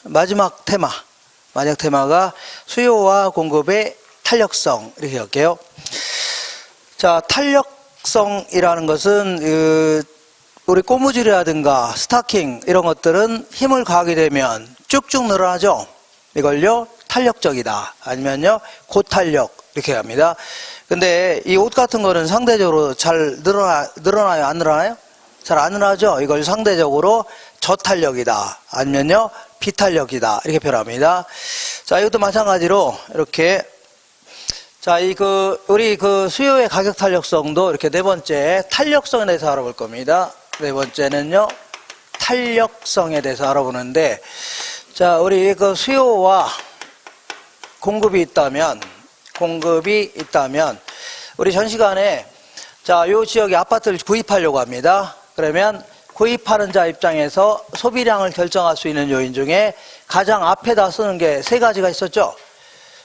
마지막 테마가 수요와 공급의 탄력성 이렇게 할게요. 자, 탄력성이라는 것은 우리 고무줄이라든가 스타킹 이런 것들은 힘을 가하게 되면 쭉쭉 늘어나죠. 이걸요 탄력적이다 아니면요 고탄력 이렇게 합니다. 근데 이 옷 같은 거는 상대적으로 잘 늘어나요 안 늘어나요? 잘 안 늘어나죠. 이걸 상대적으로 저탄력이다 아니면요 비탄력이다 이렇게 표현합니다. 자, 이것도 마찬가지로 이렇게 자, 우리 수요의 가격 탄력성도 이렇게 네 번째 탄력성에 대해서 알아볼 겁니다. 네 번째는요 탄력성에 대해서 알아보는데, 자, 우리 수요와 공급이 있다면 우리 전 시간에 자, 요 지역에 아파트를 구입하려고 합니다. 그러면 구입하는 자 입장에서 소비량을 결정할 수 있는 요인 중에 가장 앞에다 쓰는 게 세 가지가 있었죠.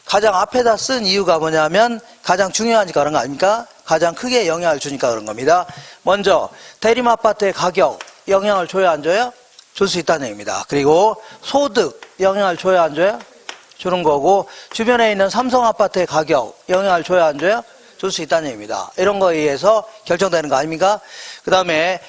가장 앞에다 쓴 이유가 뭐냐면 가장 중요하니까 그런 거 아닙니까? 가장 크게 영향을 주니까 그런 겁니다. 먼저 대림 아파트의 가격 영향을 줘야 안 줘요? 줄 수 있다는 얘기입니다. 그리고 소득 영향을 줘야 안 줘요? 주는 거고, 주변에 있는 삼성 아파트의 가격 영향을 줘야 안 줘요? 줄 수 있다는 얘기입니다. 이런 거에 의해서 결정되는 거 아닙니까? 그 다음에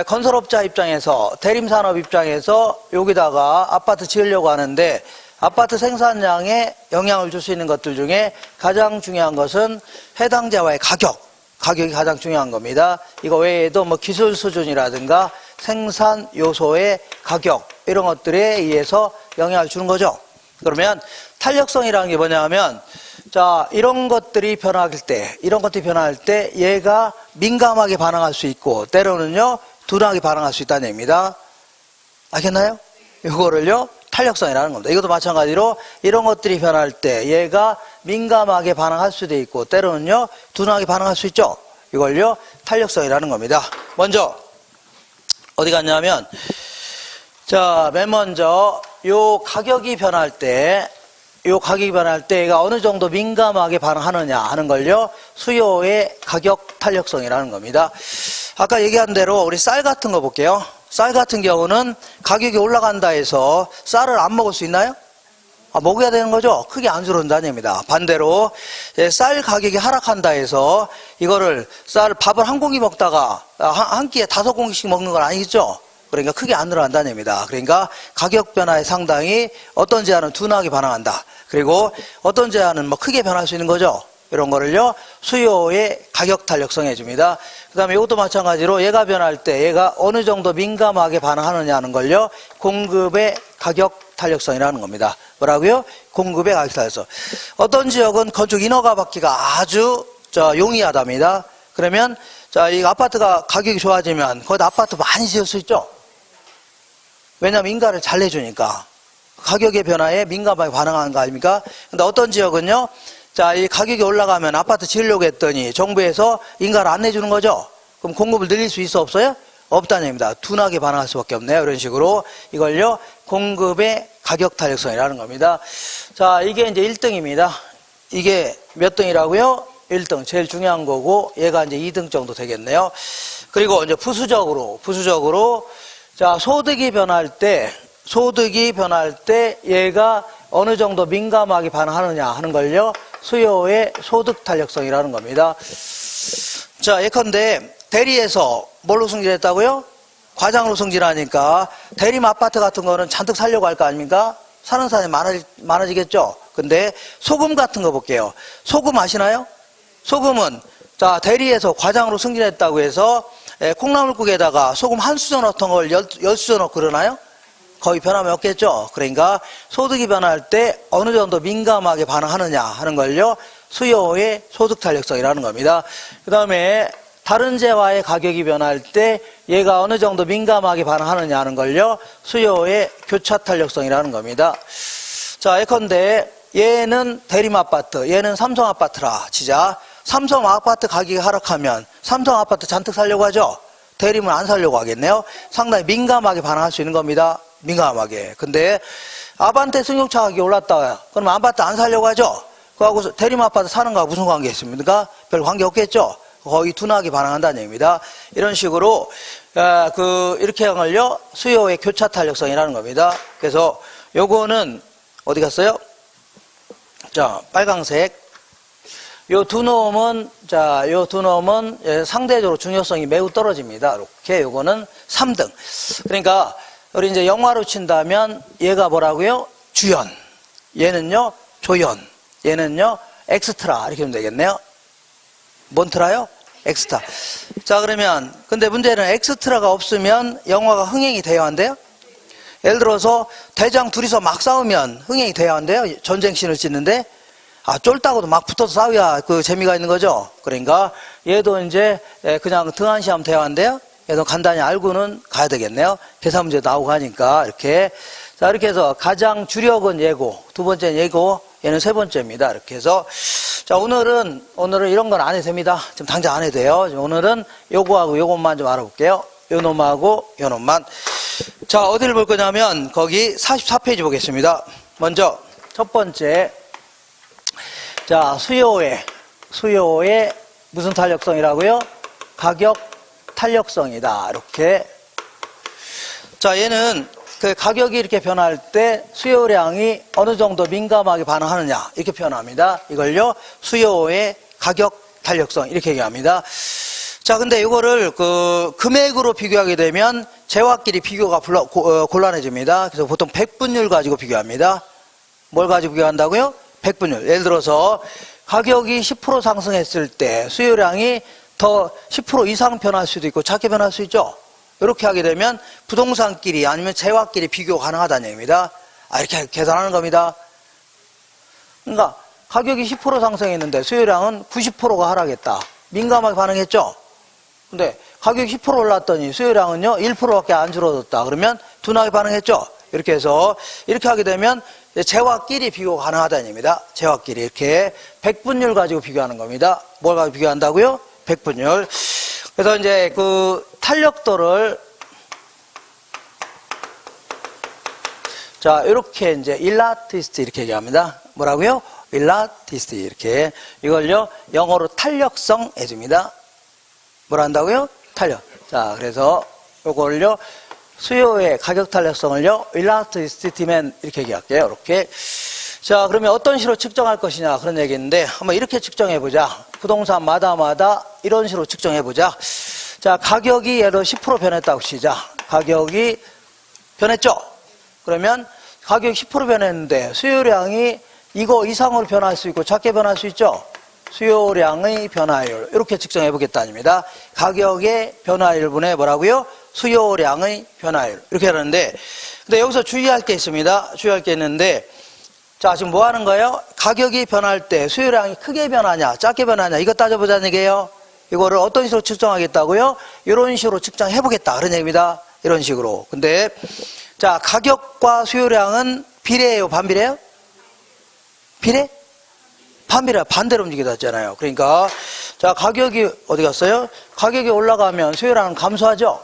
건설업자 입장에서, 대림산업 입장에서 여기다가 아파트 지으려고 하는데 아파트 생산량에 영향을 줄 수 있는 것들 중에 가장 중요한 것은 해당자와의 가격이 가장 중요한 겁니다. 이거 외에도 뭐 기술 수준이라든가 생산 요소의 가격 이런 것들에 의해서 영향을 주는 거죠. 그러면 탄력성이라는 게 뭐냐면, 자, 이런 것들이 변할 때 얘가 민감하게 반응할 수 있고 때로는요 둔하게 반응할 수 있다는 얘기입니다. 알겠나요? 이거를요 탄력성이라는 겁니다. 이것도 마찬가지로 이런 것들이 변할 때 얘가 민감하게 반응할 수도 있고 때로는요 둔하게 반응할 수 있죠. 이걸요 탄력성이라는 겁니다. 먼저 어디 갔냐면, 자, 맨 먼저 요 가격이 변할 때 얘가 어느 정도 민감하게 반응하느냐 하는 걸요 수요의 가격 탄력성이라는 겁니다. 아까 얘기한 대로 우리 쌀 같은 거 볼게요. 쌀 같은 경우는 가격이 올라간다 해서 쌀을 안 먹을 수 있나요? 먹어야 되는 거죠. 크게 안 줄어든다는 얘기입니다. 반대로 쌀 가격이 하락한다 해서 이거를 밥을 한 공기 먹다가 한 끼에 5공기씩 먹는 건 아니겠죠. 그러니까 크게 안 늘어난다는 얘기입니다. 그러니까 가격 변화에 상당히 어떤 제한은 둔하게 반응한다. 그리고 어떤 제한은 뭐 크게 변할 수 있는 거죠. 이런 거를요 수요의 가격 탄력성 해줍니다. 그 다음에 이것도 마찬가지로 얘가 변할 때 얘가 어느 정도 민감하게 반응하느냐 하는 걸요 공급의 가격 탄력성이라는 겁니다. 뭐라고요? 공급의 가격 탄력성. 어떤 지역은 건축 인허가 받기가 아주 용이하답니다. 그러면 자, 이 아파트가 가격이 좋아지면 거기다 아파트 많이 지을 수 있죠. 왜냐하면 인가를 잘 내주니까 가격의 변화에 민감하게 반응하는 거 아닙니까? 근데 어떤 지역은요, 자, 이 가격이 올라가면 아파트 지으려고 했더니 정부에서 인가를 안 내주는 거죠. 그럼 공급을 늘릴 수 있어 없어요? 없다는 얘기입니다. 둔하게 반응할 수밖에 없네요. 이런 식으로 이걸요 공급의 가격 탄력성이라는 겁니다. 자, 이게 이제 1등입니다. 이게 몇 등이라고요? 1등, 제일 중요한 거고, 얘가 이제 2등 정도 되겠네요. 그리고 이제 부수적으로 자, 소득이 변할 때 얘가 어느 정도 민감하게 반응하느냐 하는 걸요 수요의 소득 탄력성이라는 겁니다. 자, 예컨대 대리에서 뭘로 승진했다고요? 과장으로 승진하니까 대림 아파트 같은 거는 잔뜩 살려고 할 거 아닙니까? 사는 사람이 많아지겠죠. 근데 소금 같은 거 볼게요. 소금 아시나요? 소금은 자, 대리에서 과장으로 승진했다고 해서 콩나물국에다가 소금 한 수저 넣던 걸 10수저 넣고 그러나요? 거의 변함이 없겠죠. 그러니까 소득이 변할 때 어느 정도 민감하게 반응하느냐 하는 걸요 수요의 소득 탄력성이라는 겁니다. 그 다음에 다른 재화의 가격이 변할 때 얘가 어느 정도 민감하게 반응하느냐 하는 걸요 수요의 교차 탄력성이라는 겁니다. 자, 예컨대 얘는 대림 아파트, 얘는 삼성 아파트라 치자. 삼성 아파트 가격이 하락하면 삼성 아파트 잔뜩 살려고 하죠. 대림은 안 살려고 하겠네요. 상당히 민감하게 반응할 수 있는 겁니다. 민감하게. 근데 아반떼 승용차 가격이 올랐다. 그러면 아파트 안 살려고 하죠. 그하고 대림 아파트 사는 거하고 무슨 관계 있습니까? 별 관계 없겠죠. 거의 둔하게 반응한다는 얘기입니다. 이런 식으로 이렇게 한 걸요 수요의 교차 탄력성이라는 겁니다. 그래서 요거는 어디 갔어요? 자, 빨강색. 요 두 놈은 상대적으로 중요성이 매우 떨어집니다. 이렇게 요거는 3등. 그러니까 우리 이제 영화로 친다면 얘가 뭐라고요? 주연. 얘는요 조연. 얘는요 엑스트라. 이렇게 하면 되겠네요. 뭔 트라요? 엑스트라. 자, 그러면 근데 문제는 엑스트라가 없으면 영화가 흥행이 돼야 한대요. 예를 들어서 대장 둘이서 막 싸우면 흥행이 돼야 한대요. 전쟁씬을 찍는데 쫄다고도 막 붙어서 싸워야 그 재미가 있는 거죠. 그러니까 얘도 이제 그냥 등한시하면 돼야 한대요. 얘도 간단히 알고는 가야 되겠네요. 계산 문제 나오고 하니까 이렇게. 자, 이렇게 해서 가장 주력은 얘고, 두 번째는 얘고, 얘는 세 번째입니다. 이렇게 해서 자, 오늘은 이런 건 안 해도 됩니다. 지금 당장 안 해도 돼요. 오늘은 요거하고 요것만 좀 알아볼게요. 요 놈하고 요 놈만. 자, 어디를 볼 거냐면 거기 44페이지 보겠습니다. 먼저 첫 번째. 자, 수요의 무슨 탄력성이라고요? 가격 탄력성이다. 이렇게. 자, 얘는 그 가격이 이렇게 변할 때 수요량이 어느 정도 민감하게 반응하느냐 이렇게 표현합니다. 이걸요 수요의 가격 탄력성 이렇게 얘기합니다. 자, 근데 이거를 그 금액으로 비교하게 되면 재화끼리 비교가 곤란해집니다. 그래서 보통 백분율 가지고 비교합니다. 뭘 가지고 비교한다고요? 백분율. 예를 들어서 가격이 10% 상승했을 때 수요량이 더 10% 이상 변할 수도 있고 작게 변할 수 있죠. 이렇게 하게 되면 부동산끼리 아니면 재화끼리 비교 가능하다는 얘기입니다. 이렇게 계산하는 겁니다. 그러니까 가격이 10% 상승했는데 수요량은 90%가 하락했다. 민감하게 반응했죠. 근데 가격이 10% 올랐더니 수요량은요 1%밖에 안 줄어들었다. 그러면 둔하게 반응했죠. 이렇게 해서 이렇게 하게 되면 재화끼리 비교가 가능하다는 얘기입니다. 재화끼리 이렇게 백분율 가지고 비교하는 겁니다. 뭘 가지고 비교한다고요? 백분율. 그래서 이제 그 탄력도를 자, 이렇게 이제 일라티시티 이렇게 얘기합니다. 뭐라고요? 일라티시티 이렇게. 이걸요 영어로 탄력성 해줍니다. 뭘 한다고요? 탄력. 자, 그래서 이걸요 수요의 가격 탄력성을요 일라티시티면 이렇게 얘기할게요. 이렇게. 자, 그러면 어떤 식으로 측정할 것이냐 그런 얘기인데 한번 이렇게 측정해 보자. 부동산마다 이런 식으로 측정해 보자. 자, 가격이 예를 들어 10% 변했다고 시작. 가격이 변했죠? 그러면 가격이 10% 변했는데 수요량이 이거 이상으로 변할 수 있고 작게 변할 수 있죠? 수요량의 변화율. 이렇게 측정해 보겠다입니다. 가격의 변화율분의 뭐라고요? 수요량의 변화율. 이렇게 하는데, 근데 여기서 주의할 게 있습니다. 주의할 게 있는데, 자, 지금 뭐 하는 거예요? 가격이 변할 때 수요량이 크게 변하냐, 작게 변하냐, 이거 따져보자는 얘기예요. 이거를 어떤 식으로 측정하겠다고요? 이런 식으로 측정해 보겠다. 그런 얘기입니다. 이런 식으로. 근데, 자, 가격과 수요량은 비례예요? 반비례예요? 비례? 반비례. 반대로 움직이다 했잖아요. 그러니까, 자, 가격이 어디 갔어요? 가격이 올라가면 수요량은 감소하죠?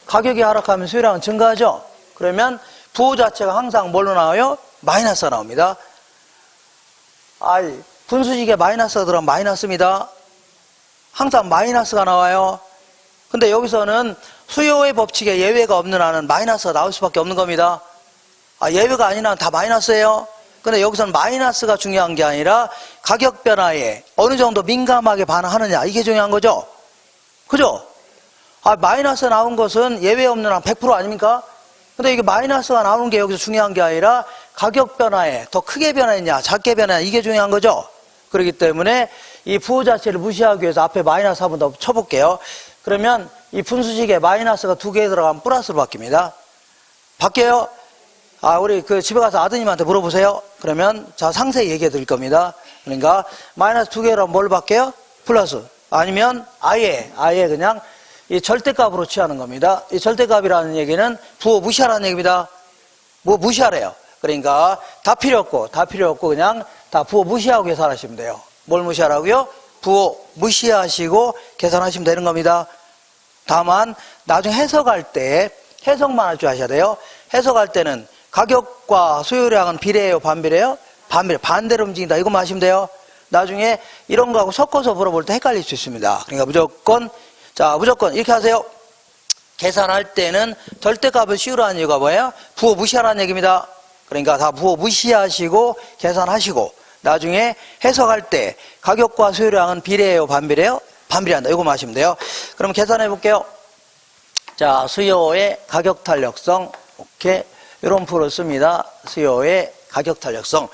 가격이 하락하면 수요량은 증가하죠? 그러면 부호 자체가 항상 뭘로 나와요? 마이너스가 나옵니다. 분수식에 마이너스가 들어가면 마이너스입니다. 항상 마이너스가 나와요. 근데 여기서는 수요의 법칙에 예외가 없는 한은 마이너스가 나올 수밖에 없는 겁니다. 예외가 아닌 한은 다 마이너스예요. 근데 여기서는 마이너스가 중요한 게 아니라 가격 변화에 어느 정도 민감하게 반응하느냐 이게 중요한 거죠. 그죠? 마이너스 나온 것은 예외 없는 한 100% 아닙니까? 근데 이게 마이너스가 나오는 게 여기서 중요한 게 아니라 가격 변화에 더 크게 변했냐 작게 변했냐 이게 중요한 거죠. 그렇기 때문에 이 부호 자체를 무시하기 위해서 앞에 마이너스 한번 더 쳐볼게요. 그러면 이 분수식에 마이너스가 2개 들어가면 플러스로 바뀝니다. 바뀌어요? 우리 그 집에 가서 아드님한테 물어보세요. 그러면 자, 상세히 얘기해 드릴 겁니다. 그러니까 마이너스 2개로 뭘 바뀌어요? 플러스. 아니면 아예 그냥 이 절대값으로 취하는 겁니다. 이 절대값이라는 얘기는 부호 무시하라는 얘기입니다. 뭐 무시하래요. 그러니까 다 필요 없고 그냥 다 부호 무시하고 계산하시면 돼요. 뭘 무시하라고요? 부호 무시하시고 계산하시면 되는 겁니다. 다만 나중에 해석할 때 해석만 할 줄 아셔야 돼요. 해석할 때는 가격과 수요량은 비례예요? 반비례예요? 반비례. 반대로 움직인다. 이것만 하시면 돼요. 나중에 이런 거하고 섞어서 물어볼 때 헷갈릴 수 있습니다. 그러니까 무조건 이렇게 하세요. 계산할 때는 절대값을 씌우라는 이유가 뭐예요? 부호 무시하라는 얘기입니다. 그러니까 다 부호 무시하시고 계산하시고 나중에 해석할 때 가격과 수요량은 비례해요, 반비례해요? 반비례한다. 이거 마시면 돼요. 그럼 계산해 볼게요. 자, 수요의 가격 탄력성. 오케이. 이런 표를 씁니다. 수요의 가격 탄력성.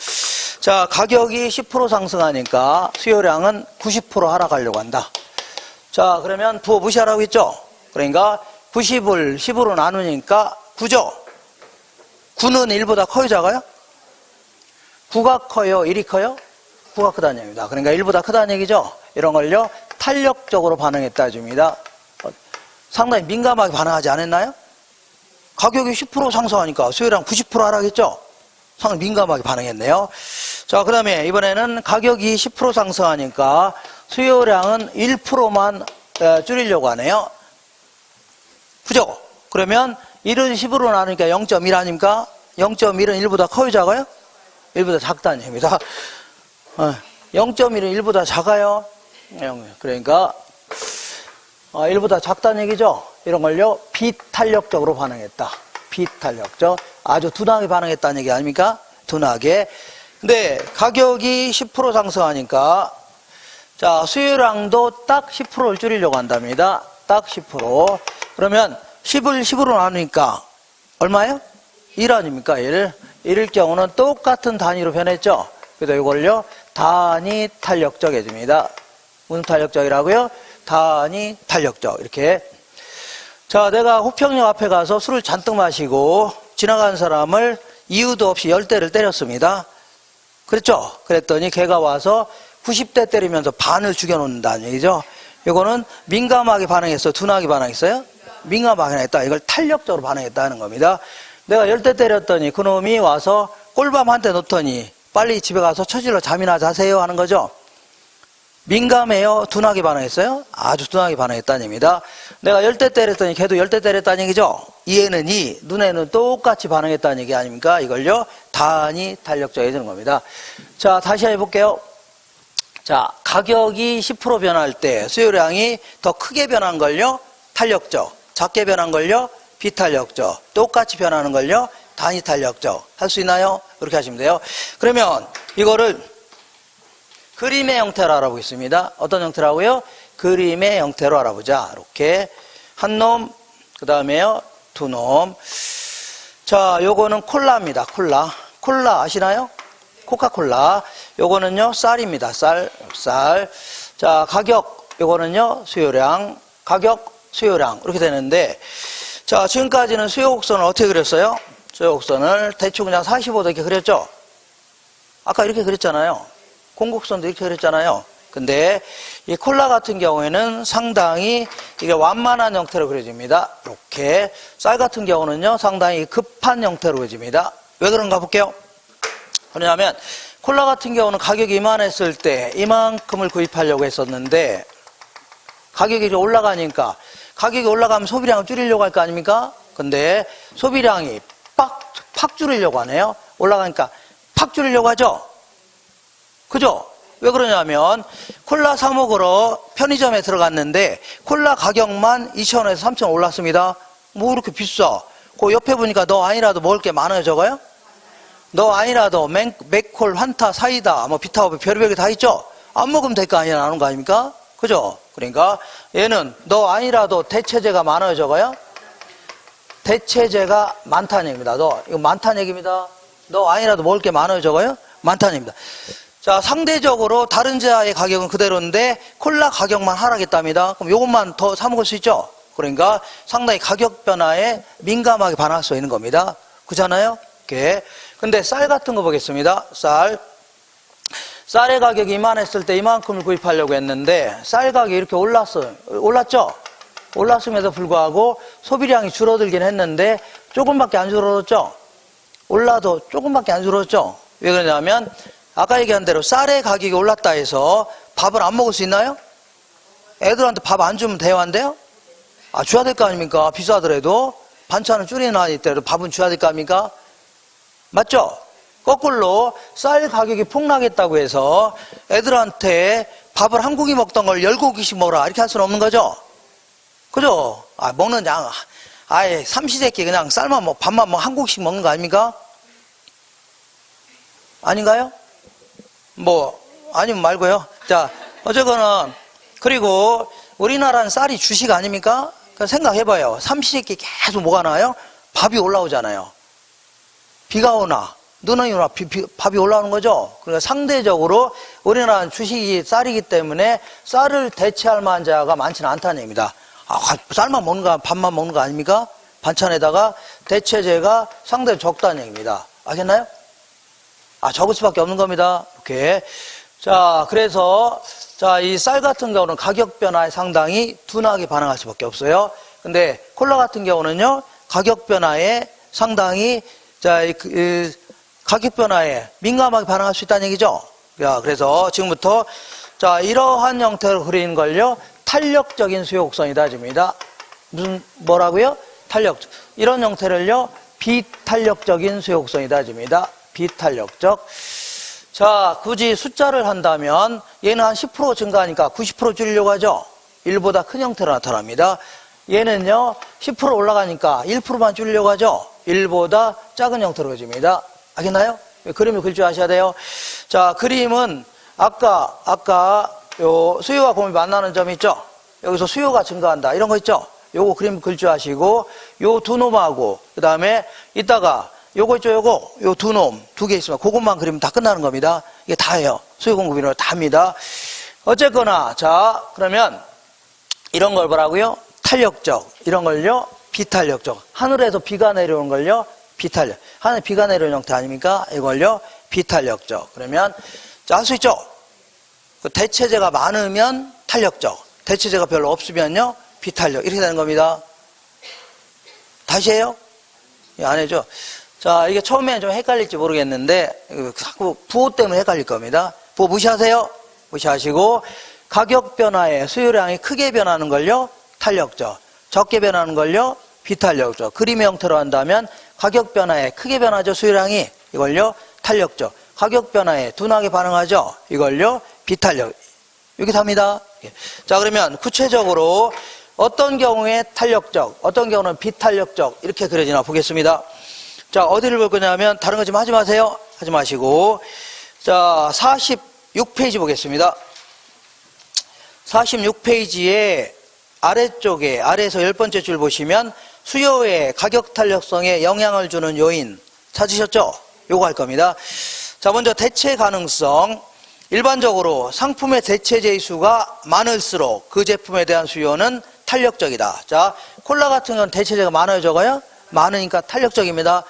자, 가격이 10% 상승하니까 수요량은 90% 하락하려고 한다. 자, 그러면 부호 무시하라고 했죠? 그러니까 90을 10으로 나누니까 9죠? 9는 1보다 커요, 작아요? 9가 커요, 1이 커요? 9가 크다는 얘기입니다. 그러니까 1보다 크다는 얘기죠? 이런 걸요, 탄력적으로 반응했다 줍니다. 상당히 민감하게 반응하지 않았나요? 가격이 10% 상승하니까 수요량 90% 하락했죠? 상당히 민감하게 반응했네요. 자, 그 다음에 이번에는 가격이 10% 상승하니까 수요량은 1%만 줄이려고 하네요. 그죠? 그러면 1은 10으로 나누니까 0.1 아닙니까? 0.1은 1보다 커요, 작아요? 1보다 작다는 얘기입니다. 0.1은 1보다 작아요. 그러니까 1보다 작다는 얘기죠. 이런 걸요, 비탄력적으로 반응했다. 비탄력적. 아주 둔하게 반응했다는 얘기 아닙니까? 둔하게. 근데 가격이 10% 상승하니까 자, 수요량도 딱 10%를 줄이려고 한답니다. 딱 10%. 그러면 10을 10으로 나누니까 얼마예요? 1 아닙니까? 1. 1일 경우는 똑같은 단위로 변했죠. 그래서 이걸요, 단위 탄력적 해줍니다. 무슨 탄력적이라고요? 단위 탄력적. 이렇게. 자, 내가 호평역 앞에 가서 술을 잔뜩 마시고 지나가는 사람을 이유도 없이 10대를 때렸습니다. 그랬죠? 그랬더니 걔가 와서 90대 때리면서 반을 죽여놓는다는 얘기죠. 이거는 민감하게 반응했어요? 둔하게 반응했어요? 민감하게 반응했다. 이걸 탄력적으로 반응했다는 겁니다. 내가 10대 때렸더니 그놈이 와서 꿀밤 한 대 놓더니 빨리 집에 가서 처질러 잠이나 자세요 하는 거죠. 민감해요? 둔하게 반응했어요? 아주 둔하게 반응했다는 얘기입니다. 내가 10대 때렸더니 걔도 10대 때렸다는 얘기죠. 이에는 이, 눈에는 똑같이 반응했다는 얘기 아닙니까? 이걸요, 단위 탄력적 해주는 겁니다. 자, 다시 해볼게요. 자, 가격이 10% 변할 때 수요량이 더 크게 변한 걸요, 탄력적. 작게 변한 걸요, 비탄력적. 똑같이 변하는 걸요, 단위 탄력적. 할 수 있나요? 그렇게 하시면 돼요. 그러면 이거를 그림의 형태로 알아보겠습니다. 어떤 형태라고요? 그림의 형태로 알아보자. 이렇게 한 놈, 그 다음에요, 두 놈. 자, 요거는 콜라입니다. 콜라 아시나요? 코카콜라. 요거는요, 쌀입니다. 쌀. 자, 가격. 요거는요, 수요량. 가격, 수요량. 이렇게 되는데, 자, 지금까지는 수요 곡선을 어떻게 그렸어요? 수요 곡선을 대충 그냥 45도 이렇게 그렸죠? 아까 이렇게 그렸잖아요. 공곡선도 이렇게 그렸잖아요. 근데 이 콜라 같은 경우에는 상당히 이게 완만한 형태로 그려집니다. 이렇게. 쌀 같은 경우는요, 상당히 급한 형태로 그려집니다. 왜 그런가 볼게요. 왜냐하면 콜라 같은 경우는 가격이 이만했을 때 이만큼을 구입하려고 했었는데 가격이 이제 올라가니까, 가격이 올라가면 소비량을 줄이려고 할 거 아닙니까? 근데 소비량이 팍 줄이려고 하네요. 올라가니까 팍 줄이려고 하죠. 그죠? 왜 그러냐면 콜라 사 먹으러 편의점에 들어갔는데 콜라 가격만 2,000원에서 3,000원 올랐습니다. 뭐 이렇게 비싸? 그 옆에 보니까 너 아니라도 먹을 게 많아요, 적어요? 너 아니라도 맥콜, 환타, 사이다, 뭐 비타오브 별의별 게 다 있죠? 안 먹으면 될 거 아니야, 나오는 거 아닙니까? 그죠? 그러니까 얘는 너 아니라도 대체재가 많아요, 적어요? 대체재가 많다는 얘기입니다. 이거 많다는 얘기입니다. 너 아니라도 먹을 게 많아요, 적어요? 많다는 얘기입니다. 자, 상대적으로 다른 제아의 가격은 그대로인데 콜라 가격만 하락했답니다. 그럼 이것만 더 사 먹을 수 있죠? 그러니까 상당히 가격 변화에 민감하게 반응할 수 있는 겁니다. 그렇잖아요? 이렇게. 근데 쌀 같은 거 보겠습니다. 쌀의 가격이 이만했을 때 이만큼을 구입하려고 했는데 쌀 가격이 이렇게 올랐죠? 올랐음에도 불구하고 소비량이 줄어들긴 했는데 조금밖에 안 줄어들었죠? 올라도 조금밖에 안 줄어들었죠? 왜 그러냐면 아까 얘기한 대로 쌀의 가격이 올랐다 해서 밥을 안 먹을 수 있나요? 애들한테 밥 안 주면 돼요, 안 돼요? 아, 줘야 될 거 아닙니까? 비싸더라도 반찬을 줄이나 있더라도 밥은 줘야 될 거 아닙니까? 맞죠? 거꾸로 쌀 가격이 폭락했다고 해서 애들한테 밥을 한 공기 먹던 걸 10공기씩 먹어라 이렇게 할 수는 없는 거죠. 그죠? 먹는 양 아예 삼시세끼 그냥 쌀만 밥만 한 공기씩 먹는 거 아닙니까? 아닌가요? 아니면 말고요. 자, 어쨌거나 그리고 우리나라는 쌀이 주식 아닙니까? 생각해봐요. 삼시세끼 계속 뭐가 나와요? 밥이 올라오잖아요. 비가 오나 눈이 오나 밥이 올라오는 거죠. 그러니까 상대적으로 우리나라는 주식이 쌀이기 때문에 쌀을 대체할 만한 자가 많지는 않다는 얘기입니다. 쌀만 먹는 거, 밥만 먹는 거 아닙니까? 반찬에다가 대체제가 상대적으로 적다는 얘기입니다. 알겠나요? 적을 수밖에 없는 겁니다. 이렇게. 자, 그래서, 이 쌀 같은 경우는 가격 변화에 상당히 둔하게 반응할 수밖에 없어요. 근데 콜라 같은 경우는요, 가격 변화에 상당히, 가격 변화에 민감하게 반응할 수 있다는 얘기죠. 그래서 지금부터, 이러한 형태로 그린 걸요, 탄력적인 수요 곡선이다, 집니다. 뭐라고요? 탄력적. 이런 형태를요, 비탄력적인 수요 곡선이다, 집니다. 비탄력적. 자, 굳이 숫자를 한다면 얘는 한 10% 증가하니까 90% 줄이려고 하죠. 1보다 큰 형태로 나타납니다. 얘는요 10% 올라가니까 1%만 줄이려고 하죠. 1보다 작은 형태로 그려집니다. 알겠나요? 그림을 그릴 줄 아셔야 돼요. 자, 그림은 아까 요 수요와 공급이 만나는 점 있죠. 여기서 수요가 증가한다 이런 거 있죠. 요거 그림 그릴 줄 아시고 요 두 놈하고 그 다음에 이따가 요거 있죠, 요 두 놈, 두 개 있으면 그것만 그리면 다 끝나는 겁니다. 이게 다예요. 수요 공급이로 다입니다. 어쨌거나, 자, 그러면 이런 걸 뭐라고요? 탄력적. 이런 걸요, 비탄력적. 하늘에서 비가 내려오는 걸요, 비탄력. 하늘에 비가 내려오는 형태 아닙니까? 이걸요, 비탄력적. 그러면, 자, 할 수 있죠? 그 대체제가 많으면 탄력적. 대체제가 별로 없으면요, 비탄력. 이렇게 되는 겁니다. 다시 해요? 안 해죠? 자, 이게 처음에는 좀 헷갈릴지 모르겠는데, 자꾸 부호 때문에 헷갈릴 겁니다. 부호 무시하세요. 무시하시고, 가격 변화에 수요량이 크게 변하는 걸요, 탄력적. 적게 변하는 걸요, 비탄력적. 그림의 형태로 한다면, 가격 변화에 크게 변하죠, 수요량이. 이걸요, 탄력적. 가격 변화에 둔하게 반응하죠, 이걸요, 비탄력. 이렇게 답니다. 자, 그러면 구체적으로 어떤 경우에 탄력적, 어떤 경우는 비탄력적, 이렇게 그려지나 보겠습니다. 자, 어디를 볼 거냐면, 다른 거 좀 하지 마세요. 하지 마시고. 자, 46페이지 보겠습니다. 46페이지에 아래쪽에, 아래에서 10번째 줄 보시면, 수요의 가격 탄력성에 영향을 주는 요인 찾으셨죠? 요거 할 겁니다. 자, 먼저 대체 가능성. 일반적으로 상품의 대체제의 수가 많을수록 그 제품에 대한 수요는 탄력적이다. 자, 콜라 같은 건 대체제가 많아요, 적어요? 많으니까 탄력적입니다.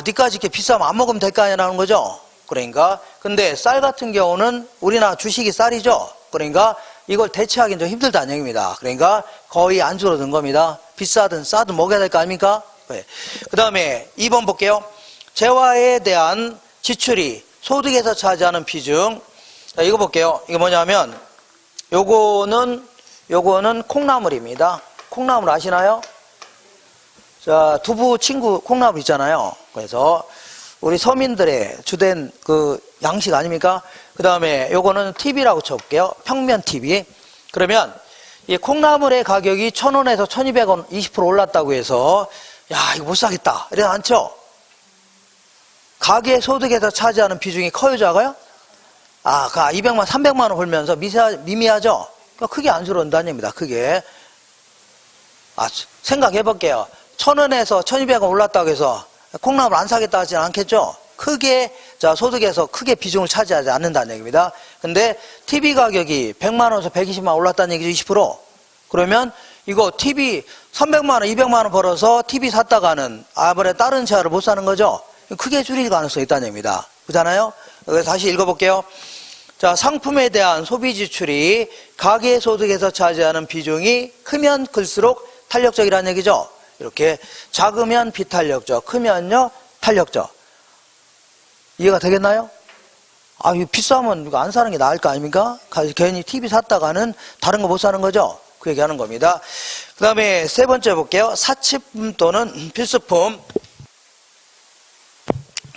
니까지 이렇게 비싸면 안 먹으면 될 거 아니라는 거죠. 그러니까 근데 쌀 같은 경우는 우리나라 주식이 쌀이죠. 그러니까 이걸 대체하기는 좀 힘들다는 얘기입니다. 그러니까 거의 안 줄어든 겁니다. 비싸든 싸든 먹어야 될 거 아닙니까? 네. 그 다음에 2번 볼게요. 재화에 대한 지출이 소득에서 차지하는 비중. 자, 이거 볼게요. 이게 뭐냐면 요거는 콩나물입니다. 콩나물 아시나요? 자, 두부 친구 콩나물 있잖아요. 그래서 우리 서민들의 주된 그 양식 아닙니까? 그 다음에 요거는 TV라고 쳐볼게요. 평면 TV. 그러면 이 콩나물의 가격이 1,000원에서 1,200원 20% 올랐다고 해서 야, 이거 못 사겠다. 이러지 않죠? 가계 소득에서 차지하는 비중이 커요, 작아요? 200만, 300만 원 벌면서 미미하죠? 그러니까 크게 안 줄어든다는 얘기입니다. 크게. 생각해 볼게요. 1,000원에서 1,200원 올랐다고 해서 콩나물 안 사겠다 하지는 않겠죠? 크게, 소득에서 크게 비중을 차지하지 않는다는 얘기입니다. 근데 TV 가격이 100만 원에서 120만 원 올랐다는 얘기죠, 20%. 그러면 이거 TV 300만 원, 200만 원 벌어서 TV 샀다가는 아무래도 다른 재화를 못 사는 거죠? 크게 줄일 가능성이 있다는 얘기입니다. 그렇잖아요? 그래서 다시 읽어볼게요. 자, 상품에 대한 소비 지출이 가계 소득에서 차지하는 비중이 크면 클수록 탄력적이라는 얘기죠. 이렇게 작으면 비탄력적, 크면요 탄력적. 이해가 되겠나요? 이거 비싸면 이거 안 사는 게 나을 거 아닙니까? 괜히 TV 샀다가는 다른 거 못 사는 거죠. 그 얘기하는 겁니다. 그 다음에 세 번째 볼게요. 사치품 또는 필수품.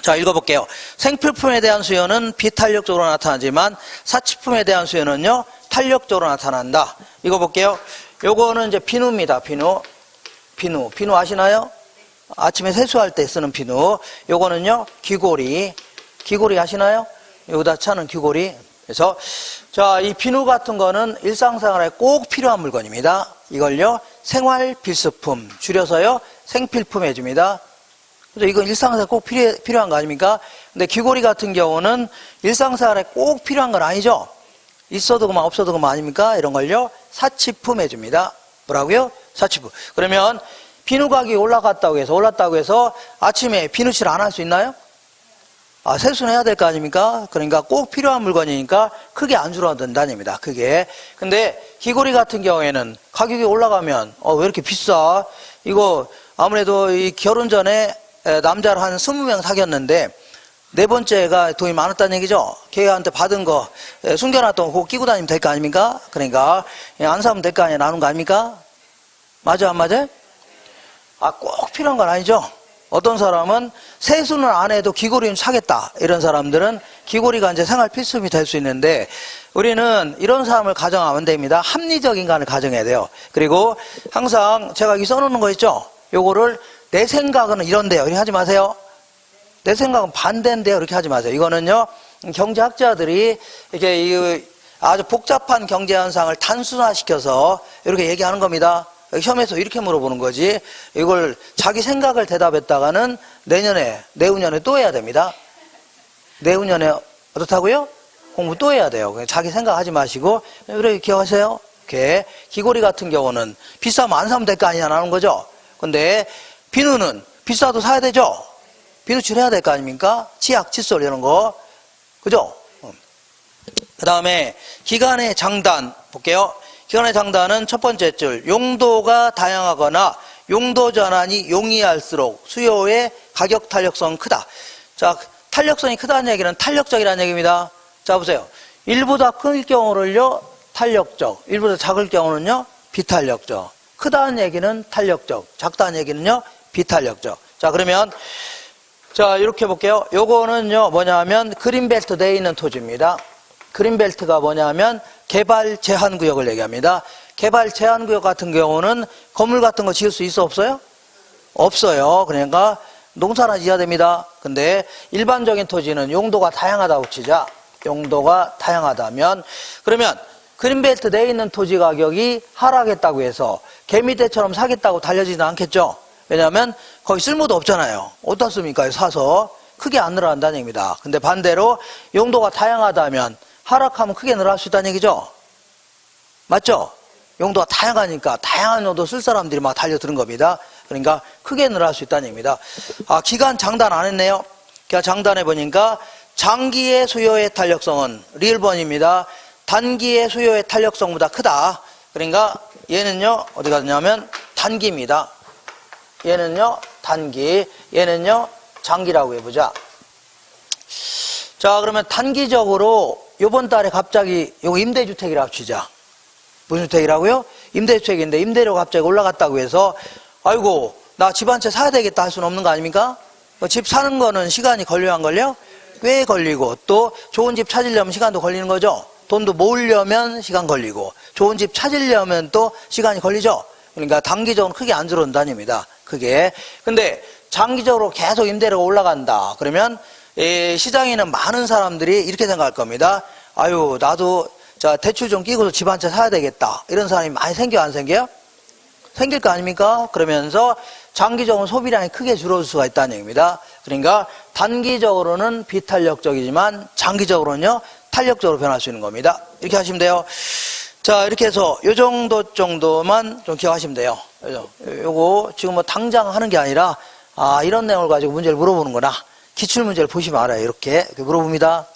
자, 읽어볼게요. 생필품에 대한 수요는 비탄력적으로 나타나지만 사치품에 대한 수요는요, 탄력적으로 나타난다. 읽어볼게요. 요거는 이제 비누입니다. 비누 아시나요? 아침에 세수할 때 쓰는 비누. 요거는요, 귀고리 아시나요? 여기다 차는 귀고리. 그래서 자, 이 비누 같은 거는 일상생활에 꼭 필요한 물건입니다. 이걸요, 생활 필수품, 줄여서요, 생필품 해줍니다. 그래서 이건 일상생활에 꼭 필요한 거 아닙니까? 근데 귀고리 같은 경우는 일상생활에 꼭 필요한 건 아니죠. 있어도 그만 없어도 그만 아닙니까? 이런 걸요, 사치품 해줍니다. 뭐라고요? 사치품. 그러면 비누 가격이 올랐다고 해서 아침에 비누칠 안 할 수 있나요? 아, 세수는 해야 될 거 아닙니까? 그러니까 꼭 필요한 물건이니까 크게 안 줄어든다는 얘기입니다. 크게. 근데 귀고리 같은 경우에는 가격이 올라가면 왜 이렇게 비싸? 이거 아무래도 이 결혼 전에 남자를 한 20명 사귀었는데 네 번째가 돈이 많았다는 얘기죠. 걔한테 받은 거 숨겨놨던 거 그거 끼고 다니면 될 거 아닙니까? 그러니까 안 사면 될 거 아니야. 나눈 거 아닙니까? 맞아 안 맞아? 아, 꼭 필요한 건 아니죠. 어떤 사람은 세수는 안 해도 귀고리는 사겠다. 이런 사람들은 귀고리가 이제 생활 필수품이 될 수 있는데 우리는 이런 사람을 가정하면 됩니다. 합리적 인간을 가정해야 돼요. 그리고 항상 제가 여기 써놓는 거 있죠. 요거를 내 생각은 이런데요. 이렇게 하지 마세요. 내 생각은 반대인데요. 이렇게 하지 마세요. 이거는요, 경제학자들이 이렇게 아주 복잡한 경제 현상을 단순화시켜서 이렇게 얘기하는 겁니다. 시험에서 이렇게 물어보는 거지. 이걸 자기 생각을 대답했다가는 내후년에 또 해야 됩니다. 내후년에 어떻다고요? 공부 또 해야 돼요. 자기 생각하지 마시고 이렇게 기억하세요. 이렇게 귀고리 같은 경우는 비싸면 안 사면 될 거 아니냐 나오는 거죠. 근데 비누는 비싸도 사야 되죠. 비누칠 해야 될 거 아닙니까? 치약, 칫솔 이런 거. 그죠? 그 다음에 기간의 장단 볼게요. 기간의 장단은 첫 번째 줄, 용도가 다양하거나 용도 전환이 용이할수록 수요의 가격 탄력성은 크다. 자, 탄력성이 크다는 얘기는 탄력적이라는 얘기입니다. 자, 보세요. 일보다 클 경우를요, 탄력적. 일보다 작을 경우는요, 비탄력적. 크다는 얘기는 탄력적. 작다는 얘기는요, 비탄력적. 자, 그러면 자, 이렇게 볼게요. 요거는요, 뭐냐면 그린벨트 내에 있는 토지입니다. 그린벨트가 뭐냐면 개발 제한 구역을 얘기합니다. 개발 제한 구역 같은 경우는 건물 같은 거 지을 수 있어 없어요? 없어요. 그러니까 농사나 지어야 됩니다. 근데 일반적인 토지는 용도가 다양하다고 치자. 용도가 다양하다면 그러면 그린벨트 내에 있는 토지 가격이 하락했다고 해서 개미떼처럼 사겠다고 달려지지는 않겠죠. 왜냐하면 거기 쓸모도 없잖아요. 어디다 씁니까? 사서 크게 안 늘어난다는 얘기입니다. 근데 반대로 용도가 다양하다면 하락하면 크게 늘어날 수 있다는 얘기죠. 맞죠? 용도가 다양하니까 다양한 용도 쓸 사람들이 막 달려드는 겁니다. 그러니까 크게 늘어날 수 있다는 얘기입니다. 아, 기간 장단 안 했네요. 기간 장단해 보니까 장기의 수요의 탄력성은 리을번입니다. 단기의 수요의 탄력성보다 크다. 그러니까 얘는요 어디 갔냐면 단기입니다. 얘는요 단기, 얘는요 장기라고 해보자. 자, 그러면 단기적으로 요번 달에 갑자기 요거 임대주택이라고 치자. 무슨 주택이라고요? 임대주택인데 임대료가 갑자기 올라갔다고 해서 아이고 나 집 한 채 사야 되겠다 할 수는 없는 거 아닙니까? 집 사는 거는 시간이 걸려요 안 걸려? 꽤 걸리고 또 좋은 집 찾으려면 시간도 걸리는 거죠. 돈도 모으려면 시간 걸리고 좋은 집 찾으려면 또 시간이 걸리죠. 그러니까 단기적으로 크게 안 줄어든다는 얘기입니다. 크게. 근데 장기적으로 계속 임대료가 올라간다. 그러면 시장에는 많은 사람들이 이렇게 생각할 겁니다. 아유 나도 자 대출 좀 끼고서 집 한 채 사야 되겠다. 이런 사람이 많이 생겨 안 생겨요? 생길 거 아닙니까? 그러면서 장기적으로 소비량이 크게 줄어들 수가 있다는 얘기입니다. 그러니까 단기적으로는 비탄력적이지만 장기적으로는요 탄력적으로 변할 수 있는 겁니다. 이렇게 하시면 돼요. 자, 이렇게 해서 요 정도만 좀 기억하시면 돼요. 요거 지금 뭐 당장 하는 게 아니라 아 이런 내용을 가지고 문제를 물어보는구나. 기출문제를 보시면 알아요. 이렇게 물어봅니다.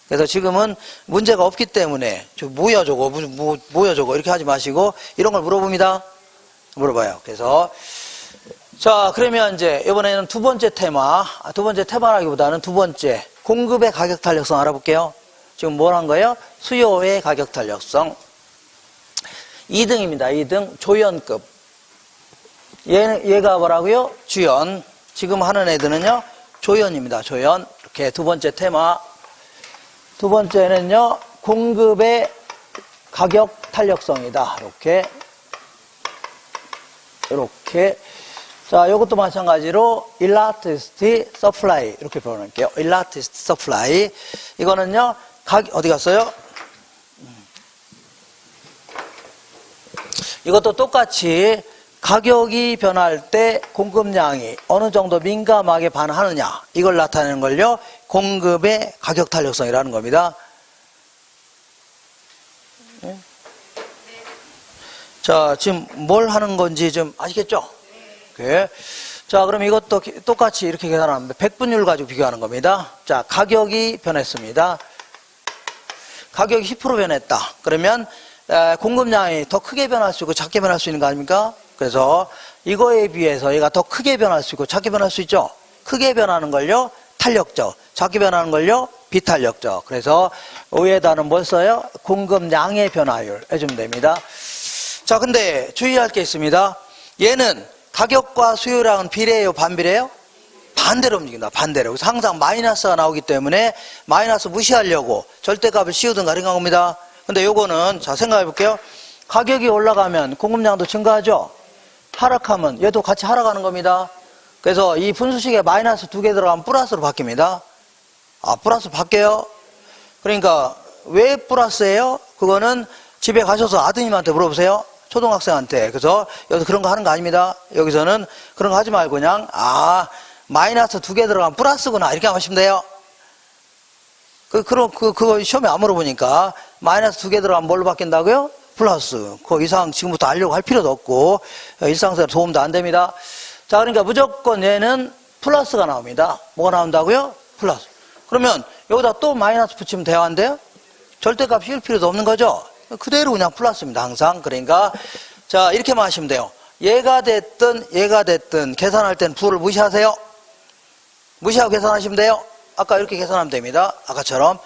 그래서 지금은 문제가 없기 때문에 뭐야 저거 뭐야 저거 이렇게 하지 마시고 이런 걸 물어봅니다. 물어봐요. 그래서 자, 그러면 이제 이번에는 두 번째 테마라기보다는 두 번째 공급의 가격 탄력성 알아볼게요. 지금 뭘 한 거예요? 수요의 가격 탄력성. 2등입니다. 2등 조연급. 얘가 뭐라고요? 주연. 지금 하는 애들은요 조연입니다. 조연. 이렇게 두 번째 테마. 두 번째는요, 공급의 가격 탄력성이다. 이렇게. 자, 이것도 마찬가지로 elasticity supply 이렇게 표현할게요. elasticity supply. 이거는요, 어디 갔어요? 이것도 똑같이 가격이 변할 때 공급량이 어느 정도 민감하게 반응하느냐, 이걸 나타내는 걸요, 공급의 가격 탄력성이라는 겁니다. 자, 지금 뭘 하는 건지 좀 아시겠죠? 네. 자, 그럼 이것도 똑같이 이렇게 계산하면 백분율 가지고 비교하는 겁니다. 자, 가격이 변했습니다. 가격이 10% 변했다. 그러면 공급량이 더 크게 변할 수 있고 작게 변할 수 있는 거 아닙니까? 그래서 이거에 비해서 얘가 더 크게 변할 수 있고 작게 변할 수 있죠. 크게 변하는 걸요, 탄력적. 작게 변하는 걸요, 비탄력적. 그래서 위에다는 뭘 써요? 공급량의 변화율 해주면 됩니다. 자, 근데 주의할 게 있습니다. 얘는 가격과 수요량은 비례해요, 반비례해요? 반대로 움직인다, 반대로. 그래서 항상 마이너스가 나오기 때문에 마이너스 무시하려고 절대값을 씌우든가 이런 겁니다. 근데 요거는, 자, 생각해 볼게요. 가격이 올라가면 공급량도 증가하죠? 하락하면 얘도 같이 하락하는 겁니다. 그래서 이 분수식에 마이너스 2개 들어가면 플러스로 바뀝니다. 아, 플러스 바뀌어요? 그러니까 왜 플러스예요? 그거는 집에 가셔서 아드님한테 물어보세요. 초등학생한테. 그래서 여기서 그런 거 하는 거 아닙니다. 여기서는 그런 거 하지 말고 그냥, 마이너스 2개 들어가면 플러스구나, 이렇게 하시면 돼요. 그거 시험에 안 물어보니까 마이너스 2개 들어가면 뭘로 바뀐다고요? 플러스. 그 이상 지금부터 알려고 할 필요도 없고 일상생활 도움도 안 됩니다. 자, 그러니까 무조건 얘는 플러스가 나옵니다. 뭐가 나온다고요? 플러스. 그러면 여기다 또 마이너스 붙이면 돼야 안 돼요? 절대값 씌울 필요도 없는 거죠? 그대로 그냥 플러스입니다, 항상. 그러니까 자, 이렇게만 하시면 돼요. 얘가 됐든 계산할 땐 부를 무시하세요. 무시하고 계산하시면 돼요. 아까 이렇게 계산하면 됩니다. 아까처럼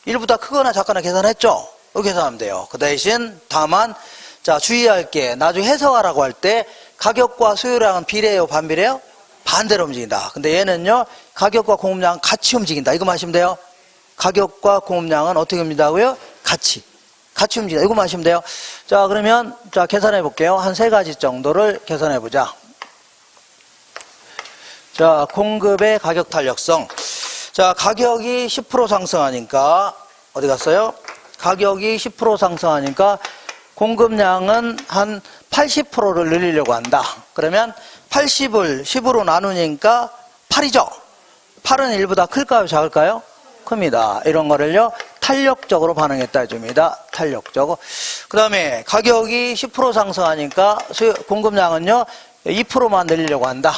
1보다 크거나 작거나 계산했죠? 이렇게 계산하면 돼요. 그 대신 다만, 자, 주의할 게, 나중에 해석하라고 할 때 가격과 수요량은 비례해요, 반비례해요? 반대로 움직인다. 근데 얘는요, 가격과 공급량은 같이 움직인다. 이거 마시면 돼요. 가격과 공급량은 어떻게 움직인다고요? 같이 움직인다. 이거 마시면 돼요. 자, 그러면 자, 계산해 볼게요. 한 3가지 정도를 계산해 보자. 자, 공급의 가격 탄력성. 자, 가격이 10% 상승하니까 어디 갔어요? 가격이 10% 상승하니까 공급량은 한 80%를 늘리려고 한다. 그러면 80을 10으로 나누니까 8이죠? 8은 1보다 클까요? 작을까요? 큽니다. 이런 거를요, 탄력적으로 반응했다 해줍니다. 탄력적으로. 그 다음에 가격이 10% 상승하니까 공급량은요, 2%만 늘리려고 한다.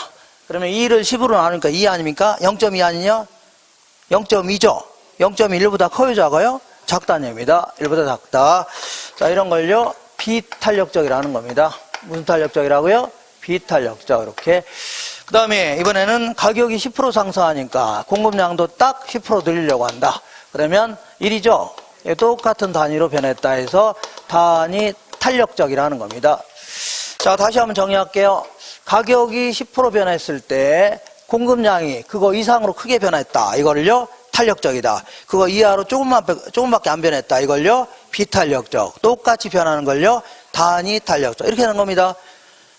그러면 2를 10으로 나누니까 2 아닙니까? 0.2 아니냐? 0.2죠? 0.1보다 커요, 작아요? 작다는 얘기입니다. 1보다 작다. 자, 이런 걸요, 비탄력적이라는 겁니다. 무슨 탄력적이라고요? 비탄력적. 이렇게. 그 다음에 이번에는 가격이 10% 상승하니까 공급량도 딱 10% 늘리려고 한다. 그러면 1이죠? 똑같은 단위로 변했다 해서 단위 탄력적이라는 겁니다. 자, 다시 한번 정리할게요. 가격이 10% 변했을 때 공급량이 그거 이상으로 크게 변했다. 이거를요, 탄력적이다. 그거 이하로 조금밖에 안 변했다. 이걸요, 비탄력적. 똑같이 변하는 걸요, 단위 탄력적. 이렇게 하는 겁니다.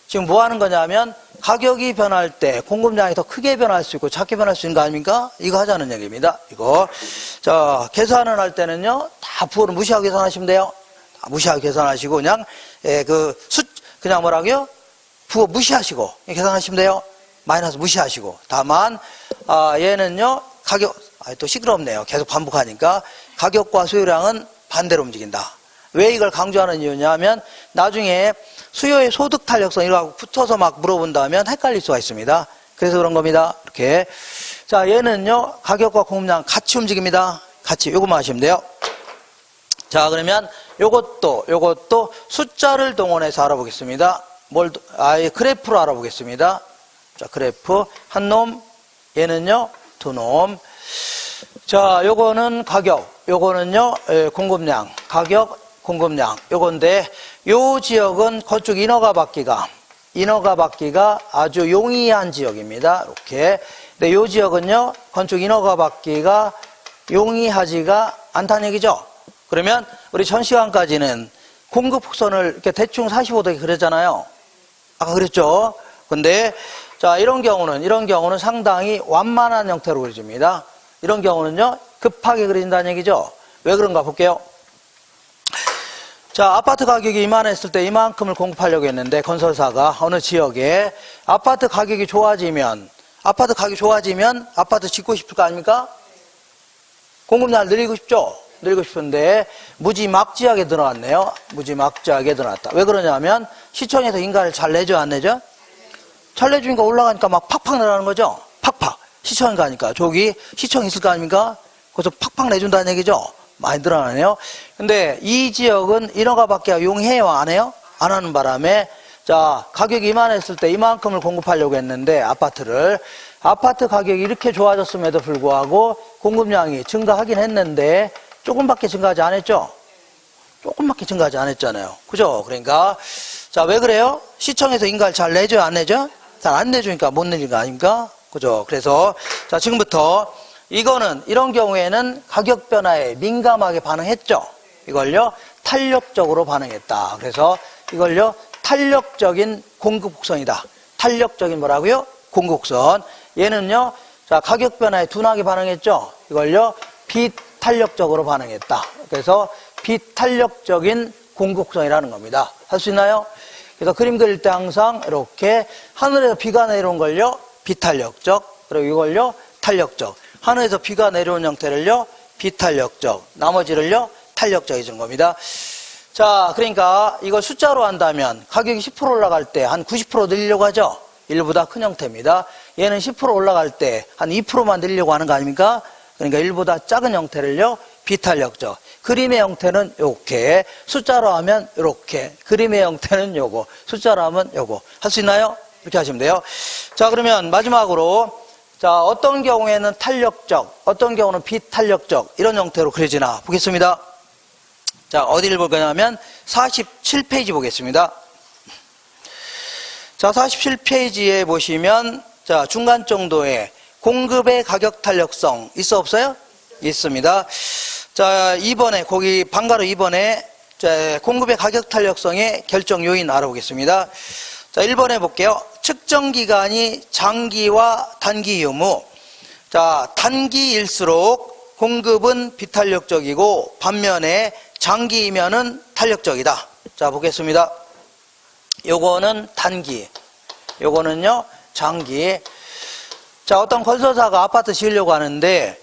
지금 뭐 하는 거냐면 가격이 변할 때 공급량이 더 크게 변할 수 있고 작게 변할 수 있는 거 아닙니까? 이거 하자는 얘기입니다. 이거. 자, 계산을 할 때는요, 다 부호를 무시하고 계산하시면 돼요. 무시하고 계산하시고 그냥 그냥 뭐라고요? 부호 무시하시고 계산하시면 돼요. 마이너스 무시하시고. 다만 얘는요, 또 시끄럽네요. 계속 반복하니까 가격과 수요량은 반대로 움직인다. 왜 이걸 강조하는 이유냐면 나중에 수요의 소득 탄력성 이거 붙어서 막 물어본다면 헷갈릴 수가 있습니다. 그래서 그런 겁니다. 이렇게. 자, 얘는요, 가격과 공급량 같이 움직입니다. 같이. 요것만 하시면 돼요. 자, 그러면 요것도 숫자를 동원해서 알아보겠습니다. 그래프로 알아보겠습니다. 자, 그래프. 한 놈, 얘는요, 두 놈. 자, 요거는 가격, 요거는요, 공급량. 가격, 공급량. 요건데, 요 지역은 건축 인허가 받기가 인허가 받기가 아주 용이한 지역입니다. 이렇게. 근데 이 지역은요, 건축 인허가 받기가 용이하지가 않다는 얘기죠. 그러면 우리 전 시간까지는 공급 곡선을 이렇게 대충 45도에 그렸잖아요. 아까 그랬죠. 근데 자, 이런 경우는 상당히 완만한 형태로 그려집니다. 이런 경우는요, 급하게 그려진다는 얘기죠. 왜 그런가 볼게요. 자, 아파트 가격이 이만했을 때 이만큼을 공급하려고 했는데 건설사가 어느 지역에 아파트 가격이 좋아지면 아파트 짓고 싶을 거 아닙니까? 공급량을 늘리고 싶죠? 늘리고 싶은데 무지막지하게 늘어났네요. 무지막지하게 늘어났다. 왜 그러냐면 시청에서 인가를 잘 내죠, 안 내죠? 잘 내주니까 올라가니까 막 팍팍 늘어나는 거죠. 팍팍. 시청 가니까 저기 시청 있을 거 아닙니까? 그래서 팍팍 내준다는 얘기죠. 많이 늘어나네요. 근데 이 지역은 인허가 받기가 용해요, 안 해요? 안 하는 바람에 자, 가격이 이만했을 때 이만큼을 공급하려고 했는데 아파트 가격이 이렇게 좋아졌음에도 불구하고 공급량이 증가하긴 했는데 조금밖에 증가하지 않았죠? 조금밖에 증가하지 않았잖아요. 그죠? 그러니까 자, 왜 그래요? 시청에서 인가를 잘 내줘요, 안 내죠? 잘 안 내주니까 못 내는 거 아닙니까? 그죠? 그래서 자, 지금부터 이런 경우에는 가격 변화에 민감하게 반응했죠. 이걸요, 탄력적으로 반응했다. 그래서 이걸요, 탄력적인 공급 곡선이다. 탄력적인 뭐라고요? 공급 곡선. 얘는요, 자, 가격 변화에 둔하게 반응했죠. 이걸요, 비탄력적으로 반응했다. 그래서 비탄력적인 공급 곡선이라는 겁니다. 할 수 있나요? 그래서 그림 그릴 때 항상 이렇게 하늘에서 비가 내려온 걸요, 비탄력적. 그리고 이걸요, 탄력적. 하늘에서 비가 내려온 형태를요, 비탄력적. 나머지를요, 탄력적이 준 겁니다. 자, 그러니까 이걸 숫자로 한다면 가격이 10% 올라갈 때 한 90% 늘리려고 하죠. 1보다 큰 형태입니다. 얘는 10% 올라갈 때 한 2%만 늘리려고 하는 거 아닙니까? 그러니까 1보다 작은 형태를요, 비탄력적. 그림의 형태는 요렇게, 숫자로 하면 요렇게, 그림의 형태는 요거, 숫자로 하면 요거. 할 수 있나요? 이렇게 하시면 돼요. 자, 그러면 마지막으로 자, 어떤 경우에는 탄력적, 어떤 경우는 비탄력적 이런 형태로 그려지나 보겠습니다. 자, 어디를 볼 거냐면 47페이지 보겠습니다. 자, 47페이지에 보시면 자, 중간 정도의 공급의 가격 탄력성 있어 없어요? 있습니다. 자, 2번에 거기 방가로 2번에 자, 공급의 가격 탄력성의 결정 요인 알아보겠습니다. 자, 1번에 볼게요. 측정 기간이 장기와 단기 유무. 자, 단기일수록 공급은 비탄력적이고 반면에 장기이면은 탄력적이다. 자, 보겠습니다. 요거는 단기, 요거는요 장기. 자, 어떤 건설사가 아파트 지으려고 하는데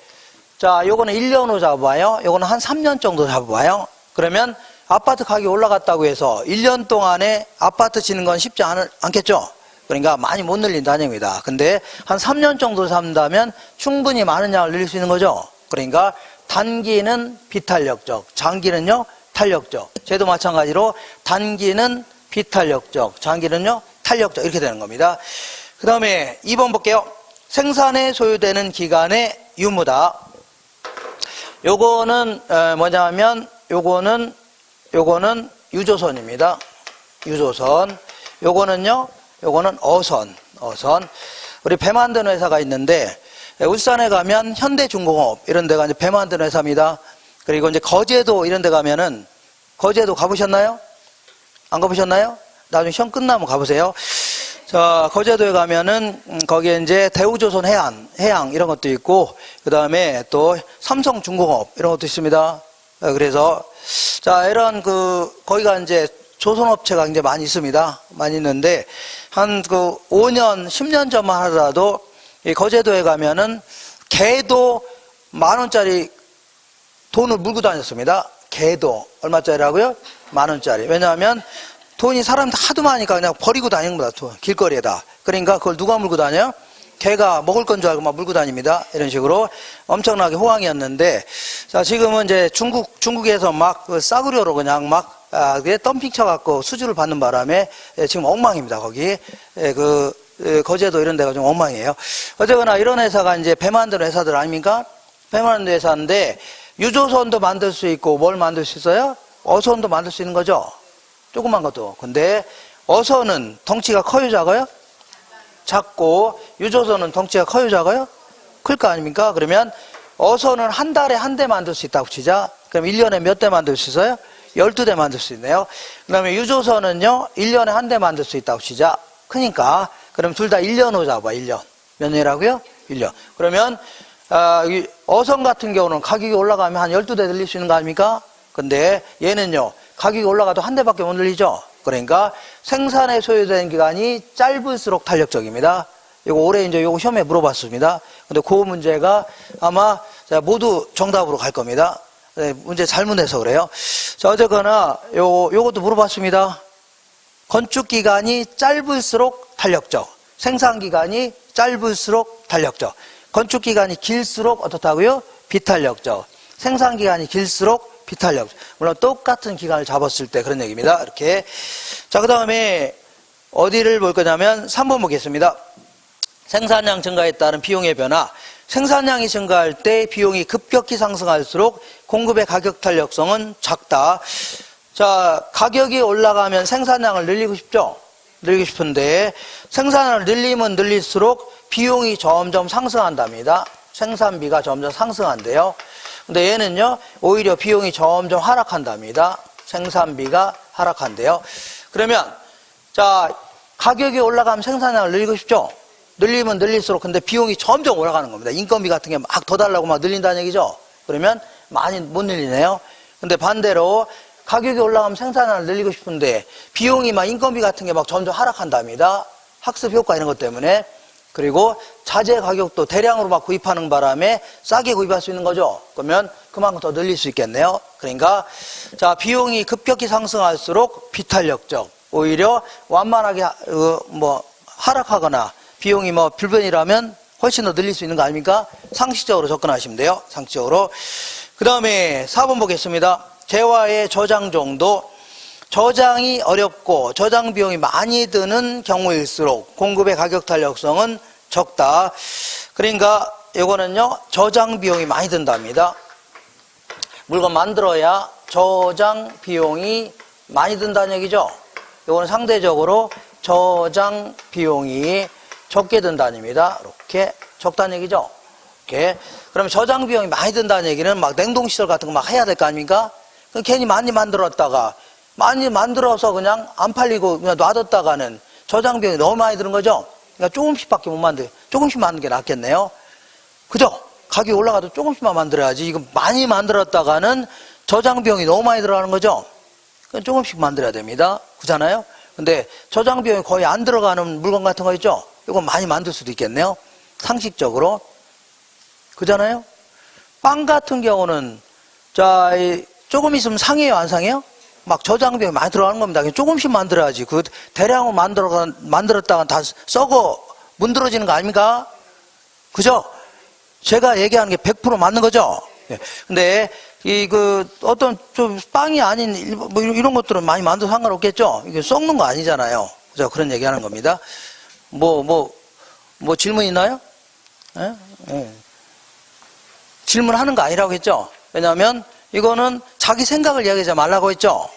자, 요거는 1년 후 잡아봐요. 요거는 한 3년 정도 잡아봐요. 그러면 아파트 가격이 올라갔다고 해서 1년 동안에 아파트 짓는 건 쉽지 않겠죠? 그러니까 많이 못 늘린다는 얘기입니다. 근데 한 3년 정도 잡는다면 충분히 많은 양을 늘릴 수 있는 거죠. 그러니까 단기는 비탄력적, 장기는요 탄력적. 쟤도 마찬가지로 단기는 비탄력적, 장기는요 탄력적 이렇게 되는 겁니다. 그 다음에 2번 볼게요. 생산에 소요되는 기간의 유무다. 요거는 뭐냐면 요거는 유조선입니다. 유조선. 요거는 어선. 우리 배 만드는 회사가 있는데 울산에 가면 현대중공업 이런 데가 이제 배 만드는 회사입니다. 그리고 이제 거제도 이런 데 가면은 거제도 가보셨나요? 안 가보셨나요? 나중에 시험 끝나면 가보세요. 자, 거제도에 가면은 거기에 이제 대우조선 해양 이런 것도 있고 그 다음에 또 삼성중공업 이런 것도 있습니다. 그래서 자, 이런 거기가 이제 조선업체가 굉장히 많이 있습니다. 많이 있는데 한 5년, 10년 전만 하더라도 이 거제도에 가면은 개도 10,000원짜리 돈을 물고 다녔습니다. 개도 얼마짜리라고요? 10,000원짜리. 왜냐하면 돈이 사람들 하도 많으니까 그냥 버리고 다니는 거다. 길거리에다. 그러니까 그걸 누가 물고 다녀요? 개가 먹을 건 줄 알고 막 물고 다닙니다. 이런 식으로 엄청나게 호황이었는데, 자, 지금은 이제 중국에서 막 싸구려로 그냥 막, 그게 덤핑 쳐갖고 수주를 받는 바람에 지금 엉망입니다. 거기. 거제도 이런 데가 좀 엉망이에요. 어쨌거나 이런 회사가 이제 배 만드는 회사들 아닙니까? 배 만드는 회사인데, 유조선도 만들 수 있고 뭘 만들 수 있어요? 어선도 만들 수 있는 거죠. 조그만 것도. 근데 어선은 덩치가 커요, 작아요? 작고, 유조선은 덩치가 커요, 작아요? 클 거 아닙니까? 그러면 어선은 한 달에 한 대 만들 수 있다고 치자. 그럼 1년에 몇 대 만들 수 있어요? 12대 만들 수 있네요. 그 다음에 유조선은요, 1년에 한 대 만들 수 있다고 치자. 크니까. 그럼 둘 다 1년으로 잡아, 1년. 몇 년이라고요? 1년. 그러면, 어선 같은 경우는 가격이 올라가면 한 12대 늘릴 수 있는 거 아닙니까? 근데 얘는요, 가격이 올라가도 한 대밖에 못 늘리죠? 그러니까 생산에 소요되는 기간이 짧을수록 탄력적입니다. 이거 올해 이제 요거 시험에 물어봤습니다. 근데 그 문제가 아마 모두 정답으로 갈 겁니다. 네, 문제 잘못 내서 그래요. 자, 어쨌거나 요것도 물어봤습니다. 건축 기간이 짧을수록 탄력적. 생산 기간이 짧을수록 탄력적. 건축 기간이 길수록 어떻다고요? 비탄력적. 생산 기간이 길수록 비탄력적. 물론 똑같은 기간을 잡았을 때 그런 얘기입니다. 이렇게. 자, 그 다음에 어디를 볼 거냐면 3번 보겠습니다. 생산량 증가에 따른 비용의 변화. 생산량이 증가할 때 비용이 급격히 상승할수록 공급의 가격 탄력성은 작다. 자, 가격이 올라가면 생산량을 늘리고 싶죠? 늘리고 싶은데 생산량을 늘리면 늘릴수록 비용이 점점 상승한답니다. 생산비가 점점 상승한대요. 근데 얘는요, 오히려 비용이 점점 하락한답니다. 생산비가 하락한대요. 그러면, 자, 가격이 올라가면 생산량을 늘리고 싶죠? 늘리면 늘릴수록 근데 비용이 점점 올라가는 겁니다. 인건비 같은 게 막 더 달라고 막 늘린다는 얘기죠? 그러면 많이 못 늘리네요. 근데 반대로 가격이 올라가면 생산량을 늘리고 싶은데 비용이 막 인건비 같은 게 막 점점 하락한답니다. 학습 효과 이런 것 때문에. 그리고 자재 가격도 대량으로 막 구입하는 바람에 싸게 구입할 수 있는 거죠. 그러면 그만큼 더 늘릴 수 있겠네요. 그러니까 자, 비용이 급격히 상승할수록 비탄력적. 오히려 완만하게 하락하거나 비용이 불변이라면 훨씬 더 늘릴 수 있는 거 아닙니까? 상식적으로 접근하시면 돼요. 상식적으로. 그 다음에 4번 보겠습니다. 재화의 저장 정도. 저장이 어렵고 저장 비용이 많이 드는 경우일수록 공급의 가격 탄력성은 적다. 그러니까 이거는요, 저장 비용이 많이 든답니다. 물건 만들어야 저장 비용이 많이 든다는 얘기죠. 이거는 상대적으로 저장 비용이 적게 든다는 얘기입니다. 이렇게 적다는 얘기죠. 이렇게. 그러면 저장 비용이 많이 든다는 얘기는 막 냉동시설 같은 거 막 해야 될 거 아닙니까? 그럼 괜히 많이 만들었다가 많이 만들어서 그냥 안 팔리고 그냥 놔뒀다가는 저장 비용이 너무 많이 드는 거죠. 그러니까 조금씩밖에 못 만들, 조금씩 만드는 게 낫겠네요. 그죠? 가격이 올라가도 조금씩만 만들어야지. 이거 많이 만들었다가는 저장 비용이 너무 많이 들어가는 거죠. 그럼 조금씩 만들어야 됩니다. 그렇잖아요? 근데 저장 비용이 거의 안 들어가는 물건 같은 거 있죠? 이건 많이 만들 수도 있겠네요. 상식적으로. 그잖아요? 빵 같은 경우는, 자, 조금 있으면 상해요, 안 상해요? 막 저장 비용이 많이 들어가는 겁니다. 조금씩 만들어야지. 그 대량으로 만들었다가 다 썩어 문드러지는 거 아닙니까? 그죠? 제가 얘기하는 게 100% 맞는 거죠? 근데, 어떤 좀 빵이 아닌, 이런 것들은 많이 만들어도 상관없겠죠? 이게 썩는 거 아니잖아요. 그죠? 그런 얘기 하는 겁니다. 뭐 질문 있나요? 예? 예. 질문하는 거 아니라고 했죠? 왜냐하면 이거는 자기 생각을 얘기하지 말라고 했죠?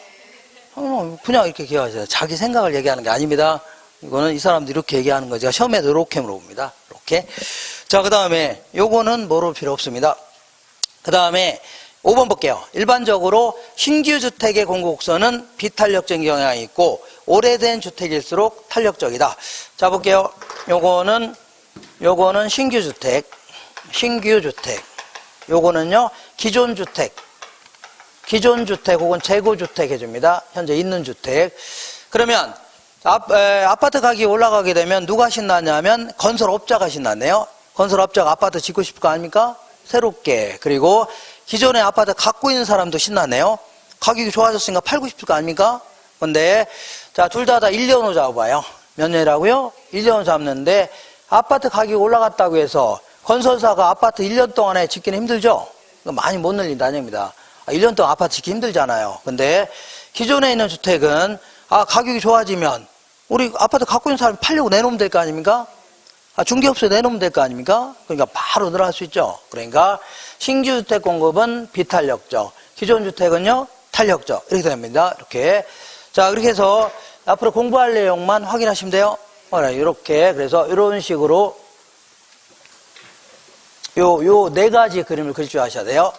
그냥 이렇게 기억하세요. 자기 생각을 얘기하는 게 아닙니다. 이거는 이 사람들이 이렇게 얘기하는 거 제가 시험에도 이렇게 물어봅니다. 이렇게. 자, 그 다음에 요거는 물어볼 필요 없습니다. 그 다음에 5번 볼게요. 일반적으로 신규 주택의 공급곡선은 비탄력적인 경향이 있고 오래된 주택일수록 탄력적이다. 자, 볼게요. 요거는 신규 주택. 요거는요, 기존 주택 혹은 재고주택 해줍니다. 현재 있는 주택. 그러면 아파트 가격이 올라가게 되면 누가 신나냐면 건설업자가 신났네요. 건설업자가 아파트 짓고 싶을 거 아닙니까? 새롭게. 그리고 기존에 아파트 갖고 있는 사람도 신나네요. 가격이 좋아졌으니까 팔고 싶을 거 아닙니까? 근데 자, 둘 다 1년으로 잡아봐요. 몇 년이라고요? 1년으로 잡는데 아파트 가격이 올라갔다고 해서 건설사가 아파트 1년 동안에 짓기는 힘들죠? 많이 못 늘린다는 얘기입니다. 1년 동안 아파트 짓기 힘들잖아요. 근데 기존에 있는 주택은 가격이 좋아지면 우리 아파트 갖고 있는 사람이 팔려고 내놓으면 될 거 아닙니까? 중개업소에 내놓으면 될 거 아닙니까? 그러니까 바로 늘어날 수 있죠. 그러니까 신규 주택 공급은 비탄력적, 기존 주택은요 탄력적 이렇게 됩니다. 이렇게. 자, 그렇게 해서 앞으로 공부할 내용만 확인하시면 돼요. 이렇게. 그래서 이런 식으로 요 네 가지 그림을 그릴 줄 아셔야 돼요.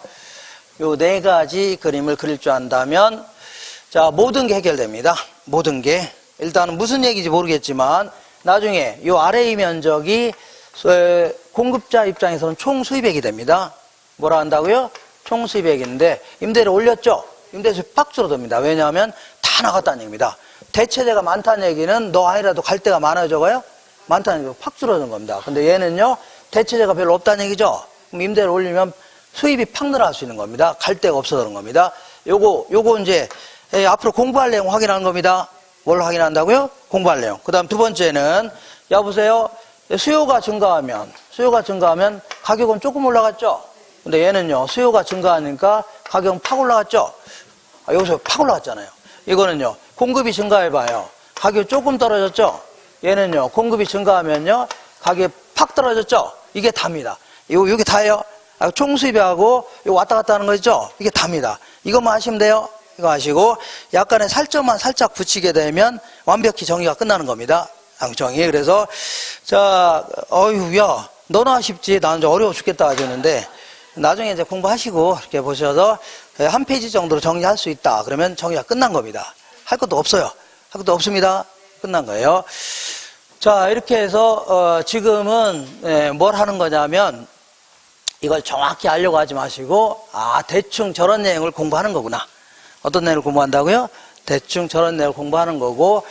요 네 가지 그림을 그릴 줄 안다면, 자, 모든 게 해결됩니다. 모든 게. 일단은 무슨 얘기인지 모르겠지만, 나중에 요 아래의 면적이 공급자 입장에서는 총 수입액이 됩니다. 뭐라 한다고요? 총 수입액인데, 임대를 올렸죠? 임대수입 팍 줄어듭니다. 왜냐하면 다 나갔다는 얘기입니다. 대체재가 많다는 얘기는 너 아니라도 갈 데가 많아요, 적어요? 많다는 얘기가 팍 줄어드는 겁니다. 근데 얘는요, 대체재가 별로 없다는 얘기죠? 그럼 임대를 올리면 수입이 팍 늘어날 수 있는 겁니다. 갈 데가 없어지는 겁니다. 요거 이제 앞으로 공부할 내용 확인하는 겁니다. 뭘 확인한다고요? 공부할 내용. 그 다음 두 번째는, 여보세요? 수요가 증가하면 가격은 조금 올라갔죠? 근데 얘는요, 수요가 증가하니까 가격은 팍 올라갔죠? 여기서 팍 올라갔잖아요. 이거는요, 공급이 증가해봐요. 가격이 조금 떨어졌죠? 얘는요, 공급이 증가하면요, 가격이 팍 떨어졌죠? 이게 답니다. 이게 다예요. 총 수입하고 이거 왔다 갔다 하는 거 있죠? 이게 답니다. 이것만 하시면 돼요. 이거 하시고 약간의 살점만 살짝 붙이게 되면 완벽히 정의가 끝나는 겁니다. 양정이. 그래서 자, 야, 너나 쉽지. 나는 좀 어려워 죽겠다 하시는데 나중에 이제 공부하시고 이렇게 보셔서 한 페이지 정도로 정리할 수 있다. 그러면 정의가 끝난 겁니다. 할 것도 없어요. 할 것도 없습니다. 끝난 거예요. 자, 이렇게 해서 지금은 뭘 하는 거냐면 이걸 정확히 알려고 하지 마시고 대충 저런 내용을 공부하는 거구나. 어떤 내용을 공부한다고요? 대충 저런 내용을 공부하는 거고,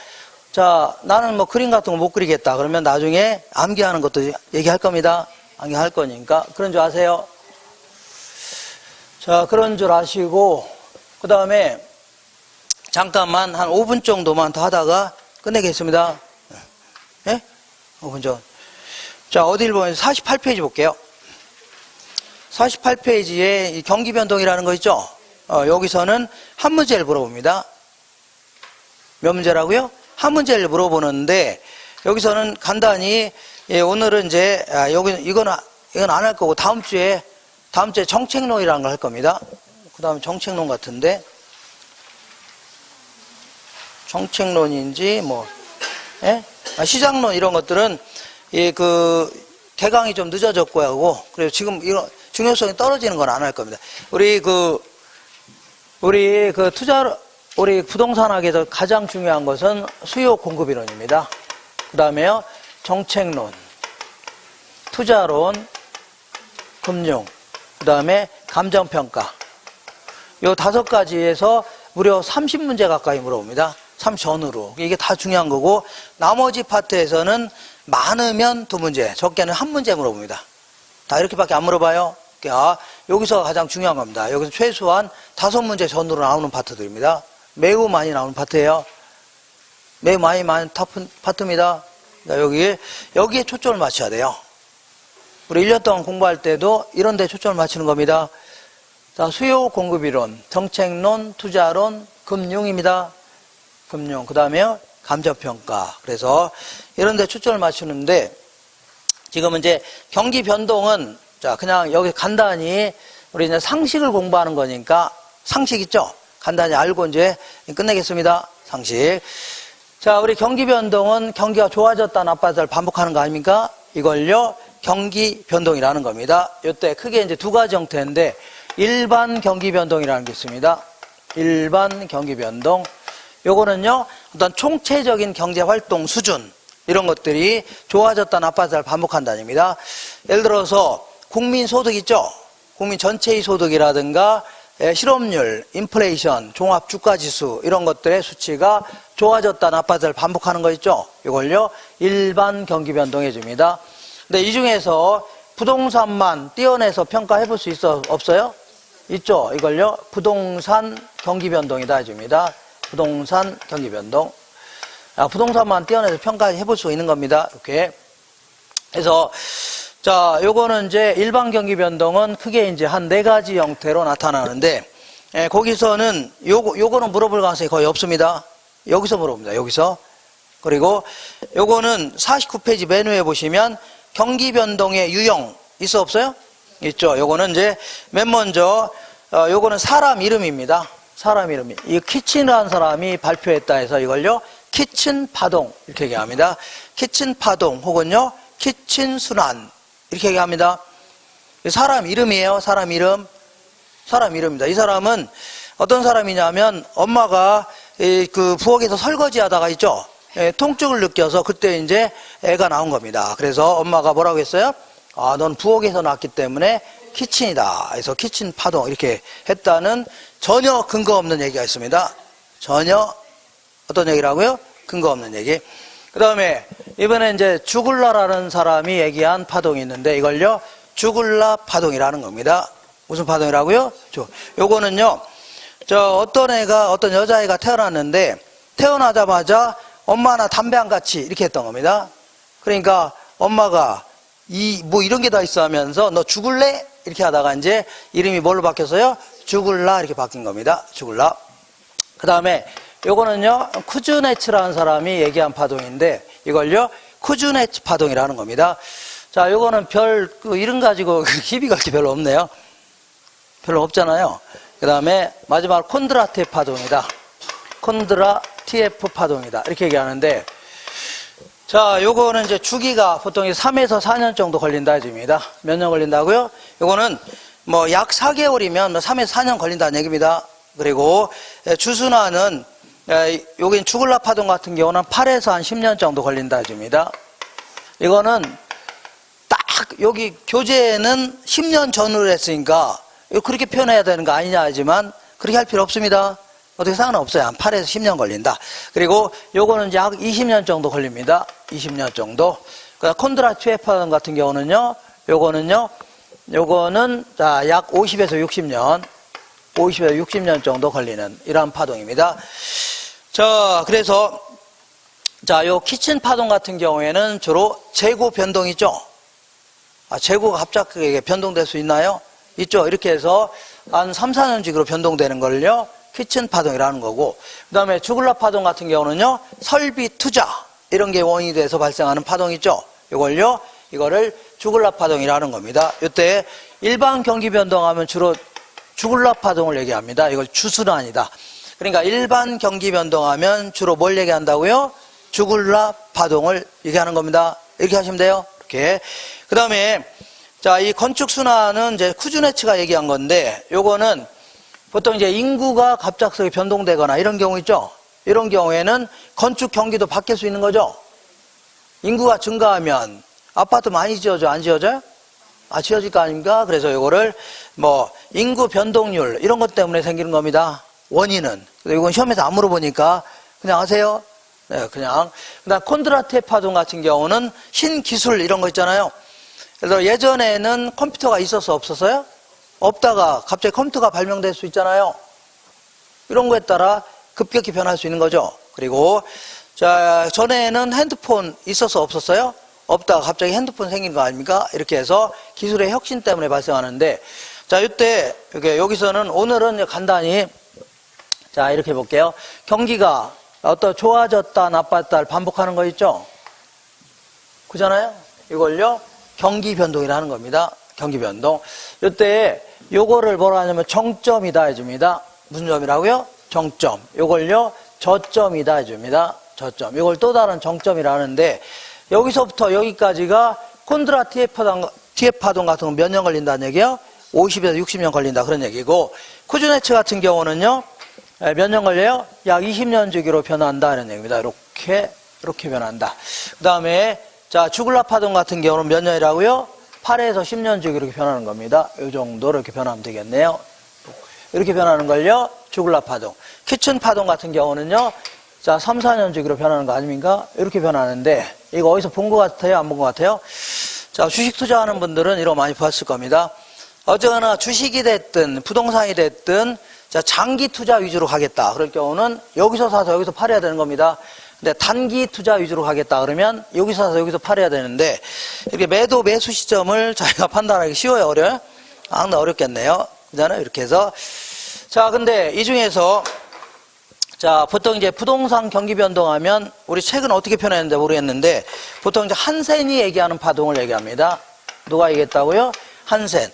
자, 나는 뭐 그림 같은 거 못 그리겠다. 그러면 나중에 암기하는 것도 얘기할 겁니다. 암기할 거니까. 그런 줄 아세요? 자, 그런 줄 아시고, 그 다음에 잠깐만 한 5분 정도만 더 하다가 끝내겠습니다. 예? 5분 전. 자, 어디를 보면 48페이지 볼게요. 48페이지에 이 경기 변동이라는 거 있죠? 여기서는 한 문제를 물어봅니다. 몇 문제라고요? 한 문제를 물어보는데, 여기서는 간단히, 오늘은 이제, 이건 안 할 거고, 다음 주에 정책론이라는 걸 할 겁니다. 그 다음에 정책론 같은데, 정책론인지, 예? 시장론 이런 것들은, 개강이 좀 늦어졌고 하고, 그래서 지금 이런 중요성이 떨어지는 건 안 할 겁니다. 우리 부동산학에서 가장 중요한 것은 수요 공급 이론입니다. 그 다음에요, 정책론, 투자론, 금융, 그 다음에 감정평가. 요 5가지에서 무려 30문제 가까이 물어봅니다. 30전으로. 이게 다 중요한 거고, 나머지 파트에서는 많으면 2문제, 적게는 1문제 물어봅니다. 다 이렇게밖에 안 물어봐요. 여기서 가장 중요한 겁니다. 여기서 최소한 5문제 전으로 나오는 파트들입니다. 매우 많이 나오는 파트예요. 매우 많이 파트입니다. 여기에 초점을 맞춰야 돼요. 우리 1년 동안 공부할 때도 이런 데 초점을 맞추는 겁니다. 자, 수요 공급 이론, 정책론, 투자론, 금융입니다. 금융. 그 다음에요, 감정평가. 그래서 이런 데 초점을 맞추는데, 지금은 이제 경기 변동은, 자, 그냥 여기 간단히 우리 이제 상식을 공부하는 거니까, 상식 있죠? 간단히 알고 이제 끝내겠습니다. 상식. 자, 우리 경기 변동은 경기가 좋아졌다, 나빠졌다를 반복하는 거 아닙니까? 이걸요, 경기 변동이라는 겁니다. 이때 크게 이제 2가지 형태인데, 일반 경기 변동이라는 게 있습니다. 일반 경기 변동. 요거는요, 어떤 총체적인 경제 활동 수준, 이런 것들이 좋아졌다, 나빠졌다를 반복한다는 얘기입니다. 예를 들어서, 국민 소득 있죠? 국민 전체의 소득이라든가, 실업률, 인플레이션, 종합 주가 지수, 이런 것들의 수치가 좋아졌다, 나빠졌다를 반복하는 거 있죠? 이걸요, 일반 경기 변동해 줍니다. 근데 이 중에서 부동산만 떼어내서 평가해 볼 수 있어, 없어요? 있죠? 이걸요, 부동산 경기 변동이다 해줍니다. 부동산 경기 변동. 부동산만 떼어내서 평가해 볼 수 있는 겁니다. 이렇게. 그래서, 자, 요거는 이제 일반 경기 변동은 크게 이제 한 4가지 형태로 나타나는데, 거기서는 요거는 물어볼 가능성이 거의 없습니다. 여기서 물어봅니다. 여기서. 그리고 요거는 49페이지 맨 위에 보시면 경기 변동의 유형 있어 없어요? 있죠. 요거는 이제 맨 먼저 요거는 사람 이름입니다. 사람 이름이. 이 키친이라는 사람이 발표했다 해서 이걸요, 키친 파동 이렇게 얘기합니다. 키친 파동 혹은요 키친 순환 이렇게 얘기합니다. 사람 이름이에요. 사람 이름. 사람 이름입니다. 이 사람은 어떤 사람이냐면 엄마가 그 부엌에서 설거지 하다가 있죠. 통증을 느껴서 그때 이제 애가 나온 겁니다. 그래서 엄마가 뭐라고 했어요? 아, 넌 부엌에서 낳았기 때문에 키친이다. 그래서 키친 파동 이렇게 했다는 전혀 근거 없는 얘기가 있습니다. 전혀 어떤 얘기라고요? 근거 없는 얘기. 그 다음에 이번에 이제 주굴라라는 사람이 얘기한 파동이 있는데 이걸요 주굴라 파동이라는 겁니다. 무슨 파동이라고요? 요거는요 어떤 여자애가 태어났는데 태어나자마자 엄마나 담배 안 같이 이렇게 했던 겁니다. 그러니까 엄마가 뭐 이런 게 다 있어 하면서 너 죽을래? 이렇게 하다가 이제 이름이 뭘로 바뀌었어요? 주굴라 이렇게 바뀐 겁니다. 주굴라. 그 다음에 요거는요 쿠즈네츠라는 사람이 얘기한 파동인데 이걸요 쿠즈네츠 파동이라는 겁니다. 자, 요거는 이름 가지고 희비가 별로 없네요. 별로 없잖아요. 그 다음에 마지막 콘드라티에프 파동이다. 콘드라티에프 파동이다. 이렇게 얘기하는데, 자, 요거는 이제 주기가 보통 3에서 4년 정도 걸린다 해줍니다. 몇 년 걸린다고요? 요거는 뭐 약 4개월이면 3에서 4년 걸린다는 얘기입니다. 그리고 주순환은 여긴 주굴라 파동 같은 경우는 8에서 한 10년 정도 걸린다 해줍니다. 이거는 딱 여기 교재에는 10년 전후로 했으니까 그렇게 표현해야 되는 거 아니냐 하지만 그렇게 할 필요 없습니다. 어떻게 상관없어요. 한 8에서 10년 걸린다. 그리고 요거는 약 20년 정도 걸립니다. 20년 정도. 콘드라티에프 파동 같은 경우는요. 요거는 약 50에서 60년. 50에서 60년 정도 걸리는 이러한 파동입니다. 자, 그래서 요 키친 파동 같은 경우에는 주로 재고 변동이죠. 재고가 갑자기 변동될 수 있나요? 있죠. 이렇게 해서 한 3, 4년 주기로 변동되는 걸요 키친 파동이라는 거고, 그 다음에 주굴라 파동 같은 경우는요 설비 투자 이런 게 원인이 돼서 발생하는 파동 있죠. 이거를 주굴라 파동이라는 겁니다. 이때 일반 경기 변동하면 주로 주굴라 파동을 얘기합니다. 이걸 주순환이다. 그러니까 일반 경기 변동하면 주로 뭘 얘기한다고요? 주굴라 파동을 얘기하는 겁니다. 이렇게 하시면 돼요. 이렇게. 그 다음에 이 건축 순환은 이제 쿠즈네츠가 얘기한 건데, 요거는 보통 이제 인구가 갑작스럽게 변동되거나 이런 경우 있죠. 이런 경우에는 건축 경기도 바뀔 수 있는 거죠. 인구가 증가하면 아파트 많이 지어져, 안 지어져요? 지어질 거 아닙니까? 그래서 요거를 뭐 인구 변동률 이런 것 때문에 생기는 겁니다. 원인은. 이건 시험에서 안 물어보니까 그냥 하세요. 네, 그냥. 그다음 콘드라티에프 파동 같은 경우는 신기술 이런 거 있잖아요. 그래서 예전에는 컴퓨터가 있어서 없었어요? 없다가 갑자기 컴퓨터가 발명될 수 있잖아요. 이런 거에 따라 급격히 변할 수 있는 거죠. 그리고 전에는 핸드폰 있어서 없었어요? 없다가 갑자기 핸드폰 생긴 거 아닙니까? 이렇게 해서 기술의 혁신 때문에 발생하는데, 이때 여기서는 오늘은 간단히 이렇게 볼게요. 경기가 좋아졌다 나빴다를 반복하는 거 있죠? 그잖아요? 이걸요 경기 변동이라 하는 겁니다. 경기 변동. 이때 요거를 뭐라 하냐면 정점이다 해줍니다. 무슨 점이라고요? 정점. 요걸요 저점이다 해줍니다. 저점. 이걸 또 다른 정점이라 하는데, 여기서부터 여기까지가 콘드라티에프 파동 같은 건 몇 년 걸린다는 얘기요? 50에서 60년 걸린다 그런 얘기고, 쿠즈네츠 같은 경우는요 몇 년 걸려요? 약 20년 주기로 변한다는 얘기입니다. 이렇게 변한다. 그 다음에 주굴라 파동 같은 경우는 몇 년이라고요? 8에서 10년 주기로 이렇게 변하는 겁니다. 이 정도로 이렇게 변하면 되겠네요. 이렇게 변하는 걸요 주굴라 파동. 키친 파동 같은 경우는요 3, 4년 주기로 변하는 거 아닙니까? 이렇게 변하는데, 이거 어디서 본 것 같아요? 안 본 것 같아요? 주식 투자하는 분들은 이런 거 많이 봤을 겁니다. 어쨌거나 주식이 됐든 부동산이 됐든 장기 투자 위주로 가겠다. 그럴 경우는 여기서 사서 여기서 팔아야 되는 겁니다. 근데 단기 투자 위주로 가겠다 그러면 여기서 사서 여기서 팔아야 되는데, 이렇게 매도 매수 시점을 자기가 판단하기 쉬워요? 어려워요? 어렵겠네요. 그잖아요. 이렇게 해서. 근데 이 중에서 보통 이제 부동산 경기 변동하면 우리 책은 어떻게 표현했는지 모르겠는데, 보통 이제 한센이 얘기하는 파동을 얘기합니다. 누가 얘기했다고요? 한센.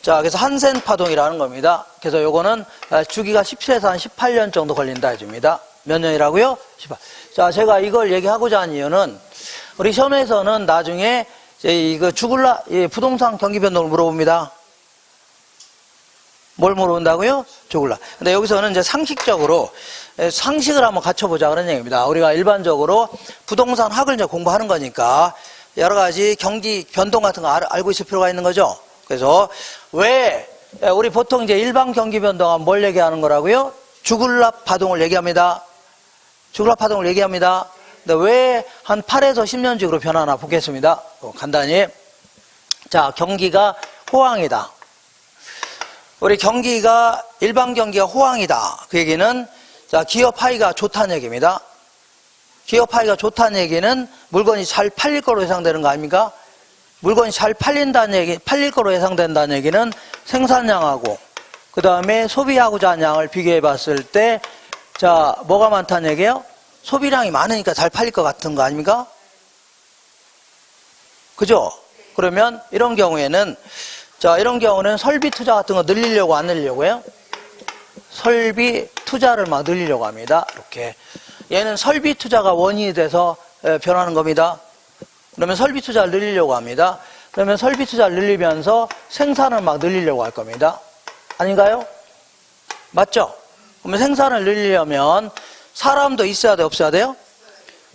그래서 한센 파동이라는 겁니다. 그래서 요거는 주기가 17에서 한 18년 정도 걸린다 해줍니다. 몇 년이라고요? 18. 자, 제가 이걸 얘기하고자 하는 이유는 우리 시험에서는 나중에 이거 죽을라 부동산 경기 변동을 물어봅니다. 뭘 물어본다고요? 죽을라. 근데 여기서는 이제 상식적으로 상식을 한번 갖춰보자 그런 얘기입니다. 우리가 일반적으로 부동산 학을 이제 공부하는 거니까 여러 가지 경기 변동 같은 거 알고 있을 필요가 있는 거죠. 그래서 왜 우리 보통 이제 일반 경기 변동은 뭘 얘기하는 거라고요? 주글랍 파동을 얘기합니다. 주글랍 파동을 얘기합니다. 근데 왜 한 8에서 10년직으로 변하나 보겠습니다. 간단히. 자, 경기가 호황이다. 우리 경기가 일반 경기가 호황이다. 그 얘기는 자, 기업 하이가 좋다는 얘기입니다. 기업 하이가 좋다는 얘기는 물건이 잘 팔릴 거로 예상되는 거 아닙니까? 물건이 잘 팔린다는 얘기, 팔릴 거로 예상된다는 얘기는 생산량하고 그 다음에 소비하고자 하는 양을 비교해 봤을 때 자, 뭐가 많다는 얘기예요? 소비량이 많으니까 잘 팔릴 것 같은 거 아닙니까? 그죠? 그러면 이런 경우에는 자, 이런 경우는 설비 투자 같은 거 늘리려고 안 늘리려고요? 설비 투자를 막 늘리려고 합니다. 이렇게. 얘는 설비 투자가 원인이 돼서 변하는 겁니다. 그러면 설비 투자를 늘리려고 합니다. 그러면 설비 투자를 늘리면서 생산을 막 늘리려고 할 겁니다. 아닌가요? 맞죠? 그러면 생산을 늘리려면 사람도 있어야 돼, 없어야 돼요?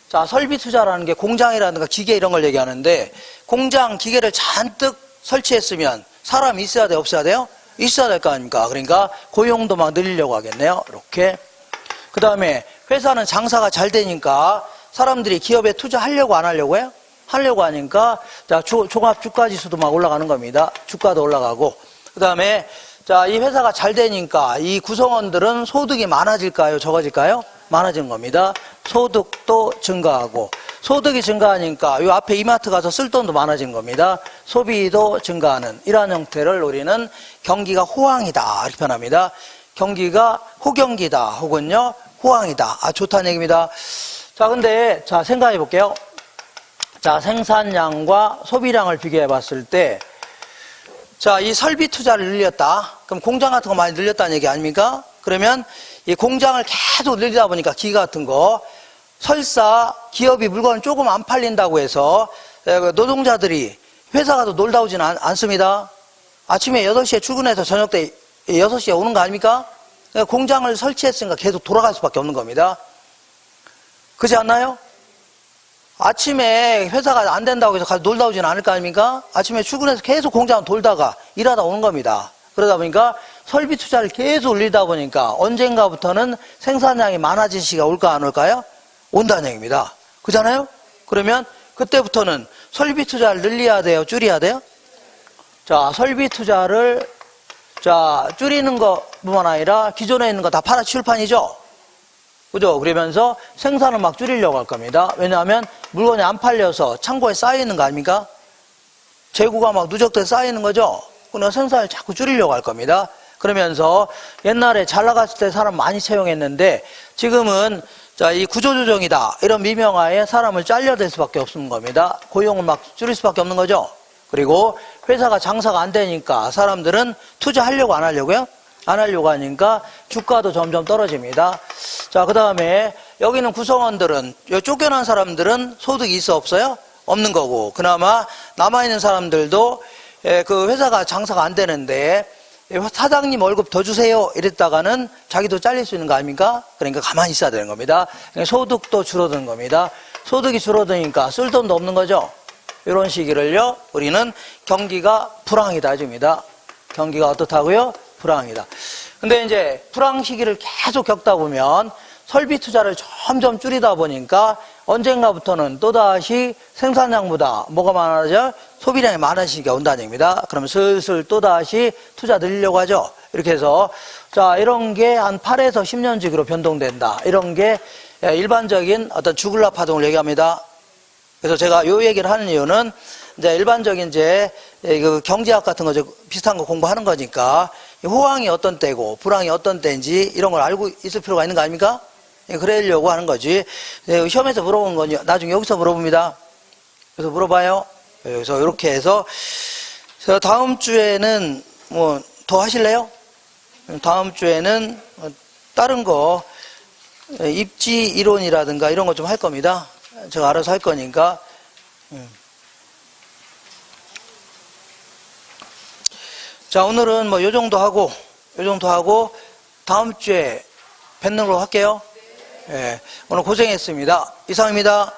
자, 설비 투자라는 게 공장이라든가 기계 이런 걸 얘기하는데 공장 기계를 잔뜩 설치했으면 사람이 있어야 돼, 없어야 돼요? 있어야 될 거 아닙니까? 그러니까 고용도 막 늘리려고 하겠네요. 이렇게. 그 다음에 회사는 장사가 잘 되니까 사람들이 기업에 투자하려고 안 하려고 해요? 하려고 하니까 자, 종합 주가 지수도 막 올라가는 겁니다. 주가도 올라가고. 그 다음에 자, 이 회사가 잘 되니까 이 구성원들은 소득이 많아질까요? 적어질까요? 많아지는 겁니다. 소득도 증가하고 소득이 증가하니까 이 앞에 이마트 가서 쓸 돈도 많아진 겁니다. 소비도 증가하는 이러한 형태를 우리는 경기가 호황이다 이렇게 표현합니다. 경기가 호경기다 혹은요 호황이다. 아, 좋다는 얘기입니다. 자, 근데 자, 생각해 볼게요. 자, 생산량과 소비량을 비교해 봤을 때 자, 이 설비 투자를 늘렸다. 그럼 공장 같은 거 많이 늘렸다는 얘기 아닙니까? 그러면 이 공장을 계속 늘리다 보니까 기계 같은 거 설사 기업이 물건을 조금 안 팔린다고 해서 노동자들이 회사 가서 놀다 오지는 않습니다. 아침에 8시에 출근해서 저녁 때 6시에 오는 거 아닙니까? 공장을 설치했으니까 계속 돌아갈 수밖에 없는 겁니다. 그렇지 않나요? 아침에 회사가 안 된다고 해서 가서 놀다 오지는 않을 거 아닙니까? 아침에 출근해서 계속 공장 돌다가 일하다 오는 겁니다. 그러다 보니까 설비 투자를 계속 올리다 보니까 언젠가부터는 생산량이 많아진 시기가 올까 안 올까요? 온다는 얘기입니다. 그렇잖아요? 그러면 그때부터는 설비 투자를 늘려야 돼요? 줄여야 돼요? 자, 설비 투자를 자, 줄이는 것뿐만 아니라 기존에 있는 거 다 팔아치울 판이죠? 그죠? 그러면서 생산을 막 줄이려고 할 겁니다. 왜냐하면 물건이 안 팔려서 창고에 쌓여있는 거 아닙니까? 재고가 막 누적돼 쌓이는 거죠? 그러나 생산을 자꾸 줄이려고 할 겁니다. 그러면서 옛날에 잘 나갔을 때 사람 많이 채용했는데 지금은 자, 이 구조조정이다 이런 미명하에 사람을 잘려댈 수밖에 없는 겁니다. 고용을 막 줄일 수밖에 없는 거죠. 그리고 회사가 장사가 안 되니까 사람들은 투자하려고 안 하려고요? 안 하려고 하니까 주가도 점점 떨어집니다. 자, 그 다음에 여기는 구성원들은 쫓겨난 사람들은 소득이 있어 없어요? 없는 거고 그나마 남아있는 사람들도 그 회사가 장사가 안 되는데 사장님 월급 더 주세요 이랬다가는 자기도 잘릴 수 있는 거 아닙니까? 그러니까 가만히 있어야 되는 겁니다. 소득도 줄어드는 겁니다. 소득이 줄어드니까 쓸 돈도 없는 거죠. 이런 시기를요 우리는 경기가 불황이다 해줍니다. 경기가 어떻다고요? 불황이다. 근데 이제 불황 시기를 계속 겪다 보면 설비 투자를 점점 줄이다 보니까 언젠가부터는 또다시 생산량보다 뭐가 많아져? 소비량이 많은 시기가 온다는 얘기입니다. 그러면 슬슬 또다시 투자 늘리려고 하죠. 이렇게 해서 자, 이런 게 한 8에서 10년직으로 변동된다. 이런 게 일반적인 어떤 주글라 파동을 얘기합니다. 그래서 제가 이 얘기를 하는 이유는 이제 일반적인 이제 그 경제학 같은 거 비슷한 거 공부하는 거니까 호황이 어떤 때고 불황이 어떤 때인지 이런 걸 알고 있을 필요가 있는 거 아닙니까? 그러려고 하는 거지. 시험에서 물어본 건 나중에 여기서 물어봅니다. 그래서 물어봐요. 그래서 이렇게 해서 다음 주에는 뭐 더 하실래요? 다음 주에는 다른 거 입지 이론이라든가 이런 거 좀 할 겁니다. 제가 알아서 할 거니까. 자, 오늘은 뭐 요 정도 하고 다음 주에 뵙는 걸로 할게요. 예, 오늘 고생했습니다. 이상입니다.